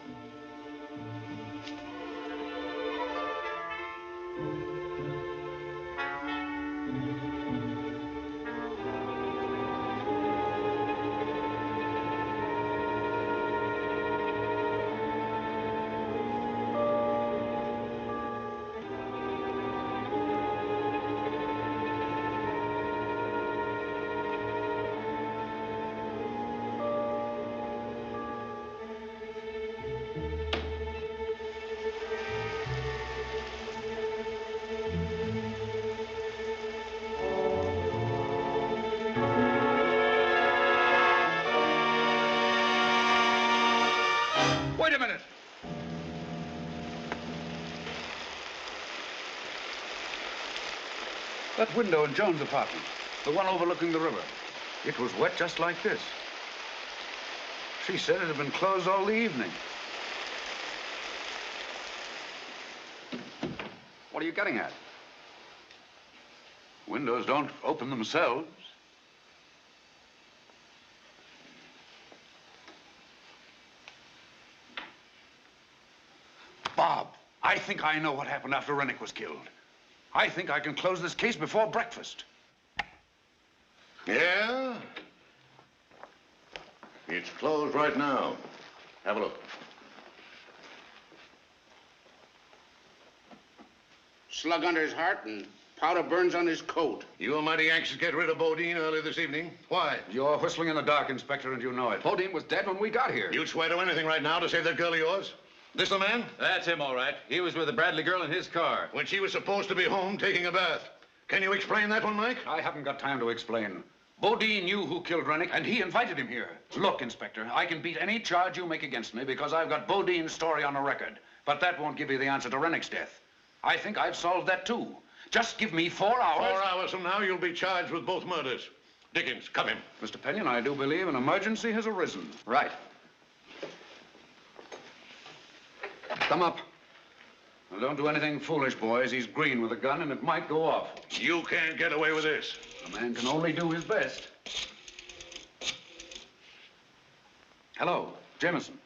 Wait a minute. That window in Joan's apartment, the one overlooking the river, it was wet just like this. She said it had been closed all the evening. What are you getting at? Windows don't open themselves. Bob, I think I know what happened after Rennick was killed. I think I can close this case before breakfast. Yeah? It's closed right now. Have a look. Slug under his heart and powder burns on his coat. You were mighty anxious to get rid of Bodine earlier this evening. Why? You're whistling in the dark, Inspector, and you know it. Bodine was dead when we got here. You'd swear to anything right now to save that girl of yours? This the man? That's him, all right. He was with the Bradley girl in his car. When she was supposed to be home taking a bath. Can you explain that one, Mike? I haven't got time to explain. Bodine knew who killed Rennick, and he invited him here. Look, Inspector, I can beat any charge you make against me because I've got Bodine's story on the record. But that won't give you the answer to Rennick's death. I think I've solved that, too. Just give me 4 hours. 4 hours from now, you'll be charged with both murders. Dickens, come in. Mr. Pennion, I do believe an emergency has arisen. Right. Come up. Well, don't do anything foolish, boys. He's green with a gun, and it might go off. You can't get away with this. A man can only do his best. Hello, Jameson.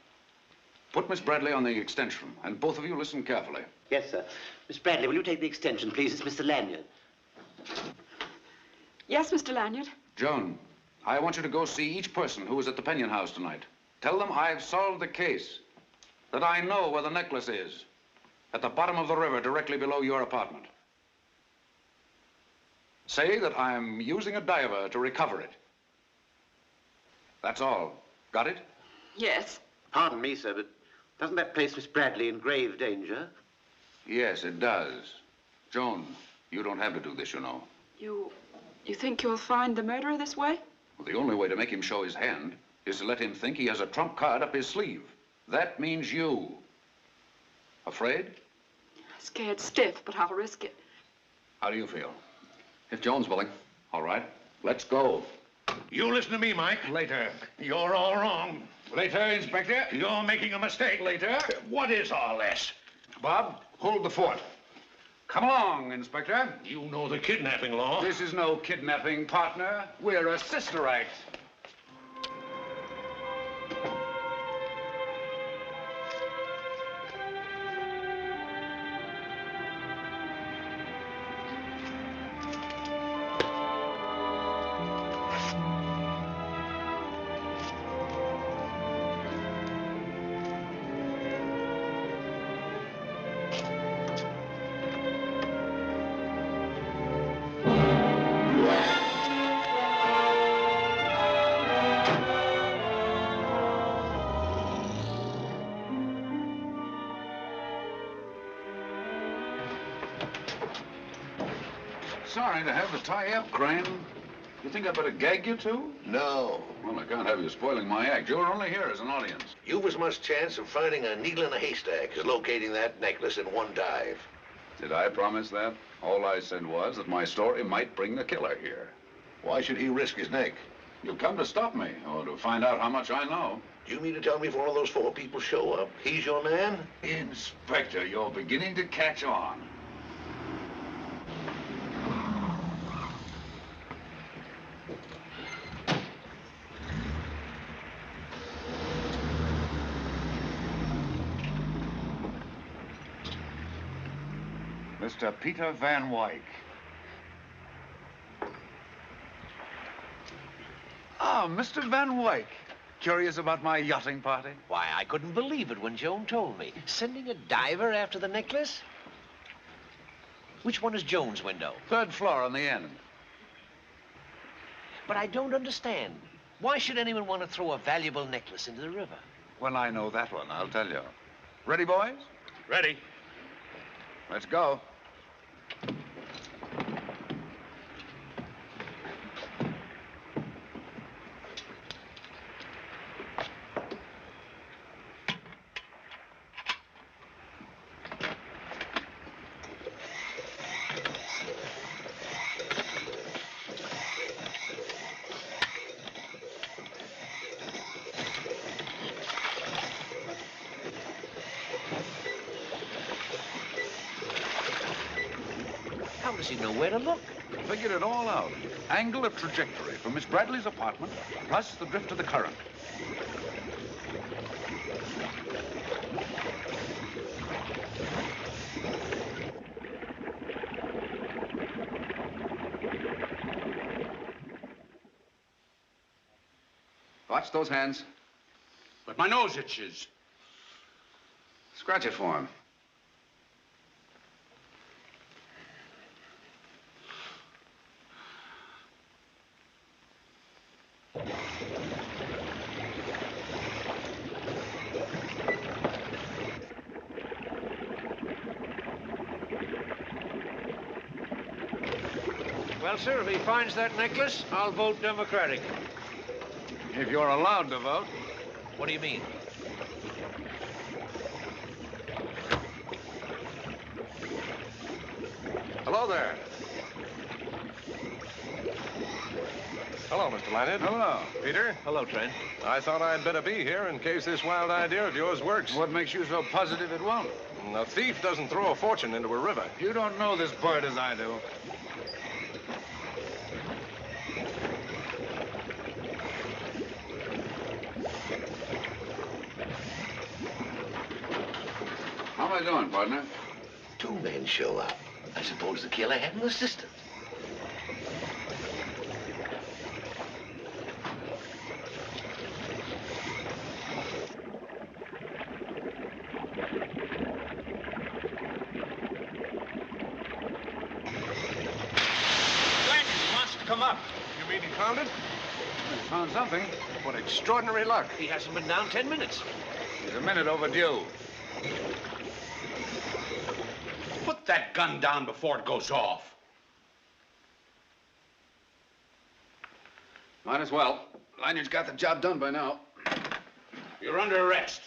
Put Miss Bradley on the extension, and both of you listen carefully. Yes, sir. Miss Bradley, will you take the extension, please? It's Mr. Lanyard. Yes, Mr. Lanyard. Joan, I want you to go see each person who was at the Penyon house tonight. Tell them I've solved the case, that I know where the necklace is, at the bottom of the river, directly below your apartment. Say that I'm using a diver to recover it. That's all. Got it? Yes. Pardon me, sir, but doesn't that place Miss Bradley in grave danger? Yes, it does. Joan, you don't have to do this, you know. You think you'll find the murderer this way? Well, the only way to make him show his hand is to let him think he has a trump card up his sleeve. That means you. Afraid? Scared stiff, but I'll risk it. How do you feel? If Joan's willing. All right, let's go. You listen to me, Mike. Later. You're all wrong. Later, Inspector. You're making a mistake. Later. What is all this? Bob, hold the fort. Come along, Inspector. You know the kidnapping law. This is no kidnapping, partner. We're a sister act. Sorry to have to tie up, Crane. You think I better gag you too? No. Well, I can't have you spoiling my act. You're only here as an audience. You've as much chance of finding a needle in a haystack as locating that necklace in one dive. Did I promise that? All I said was that my story might bring the killer here. Why should he risk his neck? You'll come to stop me, or to find out how much I know. You mean to tell me if one of those 4 people show up, he's your man? Inspector, you're beginning to catch on. Mr. Peter Van Wyck. Ah, Mr. Van Wyck. Curious about my yachting party? Why, I couldn't believe it when Joan told me. Sending a diver after the necklace? Which one is Joan's window? 3rd floor on the end. But I don't understand. Why should anyone want to throw a valuable necklace into the river? When I know that one, I'll tell you. Ready, boys? Ready. Let's go. How does he know where to look? Figured it all out. Angle of trajectory from Miss Bradley's apartment, plus the drift of the current. Watch those hands. But my nose itches. Scratch it for him. Well, sir, if he finds that necklace, I'll vote Democratic. If you're allowed to vote. What do you mean? Hello there. Hello, Mr. Lanyard. Hello. Peter. Hello, Trent. I thought I'd better be here in case this wild idea of yours works. What makes you so positive it won't? A thief doesn't throw a fortune into a river. You don't know this bird as I do. How am I doing, partner? 2 men show up. I suppose the killer had an assistant. Come up. You mean he found it? He found something. What extraordinary luck. He hasn't been down 10 minutes. He's a minute overdue. Put that gun down before it goes off. Might as well. Lanyard's got the job done by now. You're under arrest.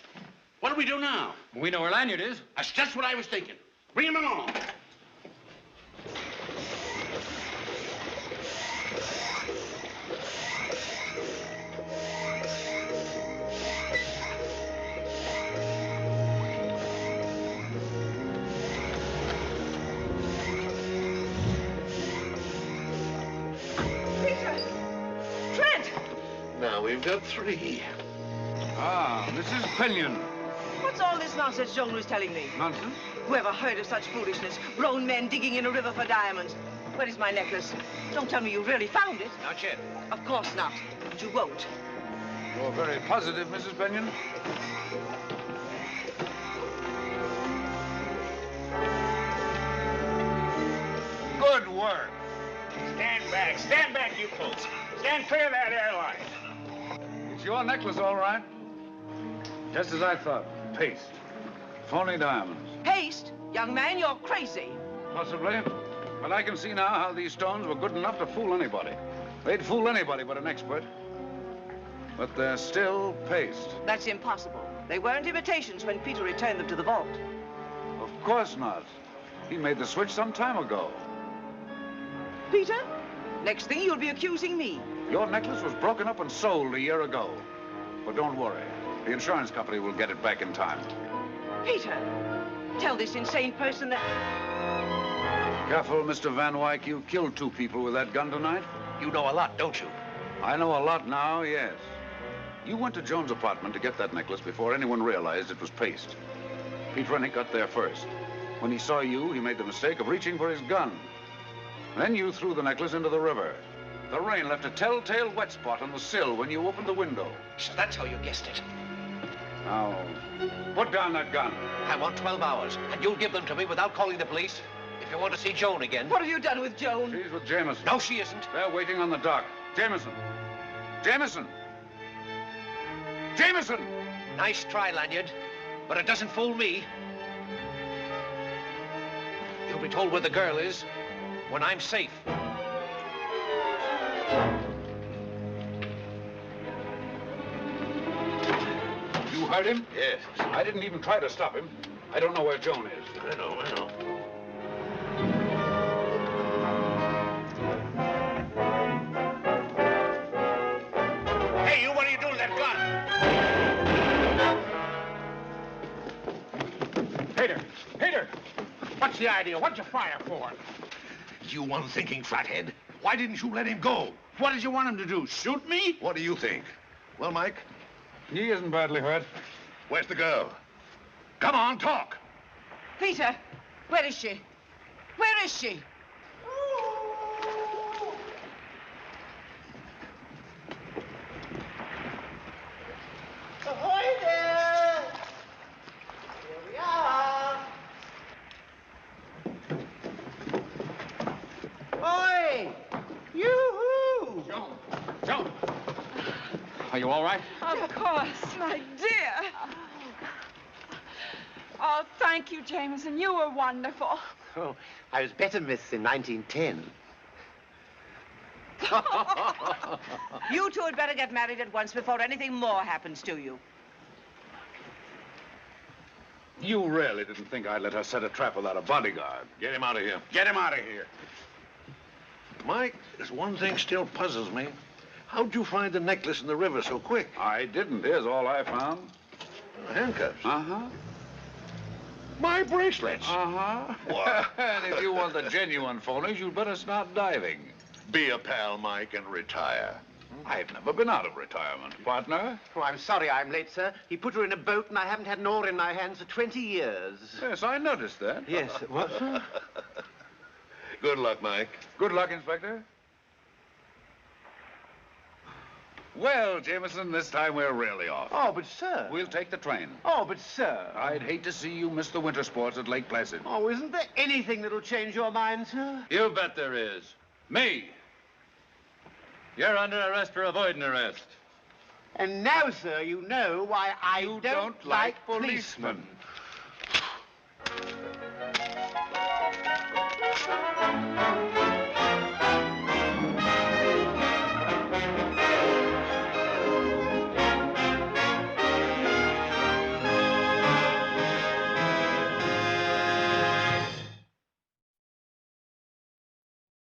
What do we do now? We know where Lanyard is. That's just what I was thinking. Bring him along. Now we've got 3. Ah, Mrs. Pennion. What's all this nonsense Joan was telling me? Nonsense? Whoever heard of such foolishness? Grown men digging in a river for diamonds. Where is my necklace? Don't tell me you really found it. Not yet. Of course not. But you won't. You're very positive, Mrs. Pennion. Good work. Stand back, you folks. Stand clear of that airline. It's your necklace, all right. Just as I thought. Paste. Phony diamonds. Paste? Young man, you're crazy. Possibly. But I can see now how these stones were good enough to fool anybody. They'd fool anybody but an expert. But they're still paste. That's impossible. They weren't imitations when Peter returned them to the vault. Of course not. He made the switch some time ago. Peter, next thing you'll be accusing me. Your necklace was broken up and sold a year ago. But don't worry. The insurance company will get it back in time. Peter, tell this insane person that... Careful, Mr. Van Wyck. You killed 2 people with that gun tonight. You know a lot, don't you? I know a lot now, yes. You went to Jones' apartment to get that necklace before anyone realized it was paste. Pete Rennick got there first. When he saw you, he made the mistake of reaching for his gun. Then you threw the necklace into the river. The rain left a telltale wet spot on the sill when you opened the window. So that's how you guessed it. Now, put down that gun. I want 12 hours, and you'll give them to me without calling the police. If you want to see Joan again. What have you done with Joan? She's with Jameson. No, she isn't. They're waiting on the dock. Jameson! Jameson! Jameson! Nice try, Lanyard, but it doesn't fool me. You'll be told where the girl is when I'm safe. You heard him? Yes. I didn't even try to stop him. I don't know where Joan is. I know. Hey, you, what are you doing with that gun? Peter! What's the idea? What'd you fire for? You unthinking flathead. Why didn't you let him go? What did you want him to do, shoot me? What do you think? Well, Mike? He isn't badly hurt. Where's the girl? Come on, talk. Peter, where is she? Where is she? Ahoy there! Here we are. Oi! Yoo-hoo! Joan! Are you all right? Of course, my dear. Oh, thank you, Jameson. You were wonderful. Oh, I was better, miss, in 1910. You two had better get married at once before anything more happens to you. You really didn't think I'd let her set a trap without a bodyguard. Get him out of here. Get him out of here. Mike, there's one thing still puzzles me. How'd you find the necklace in the river so quick? I didn't. Here's all I found. Handcuffs. Uh-huh. My bracelets. Uh-huh. What? And if you want the genuine phonies, you'd better start diving. Be a pal, Mike, and retire. I've never been out of retirement, partner. Oh, I'm sorry I'm late, sir. He put her in a boat, and I haven't had an oar in my hands for 20 years. Yes, I noticed that. Yes, what, sir? Good luck, Mike. Good luck, Inspector. Well, Jameson, this time we're really off. Oh, but, sir. We'll take the train. Oh, but, sir. I'd hate to see you miss the winter sports at Lake Placid. Oh, isn't there anything that'll change your mind, sir? You bet there is. Me. You're under arrest for avoiding arrest. And now, sir, you know why I don't like policemen.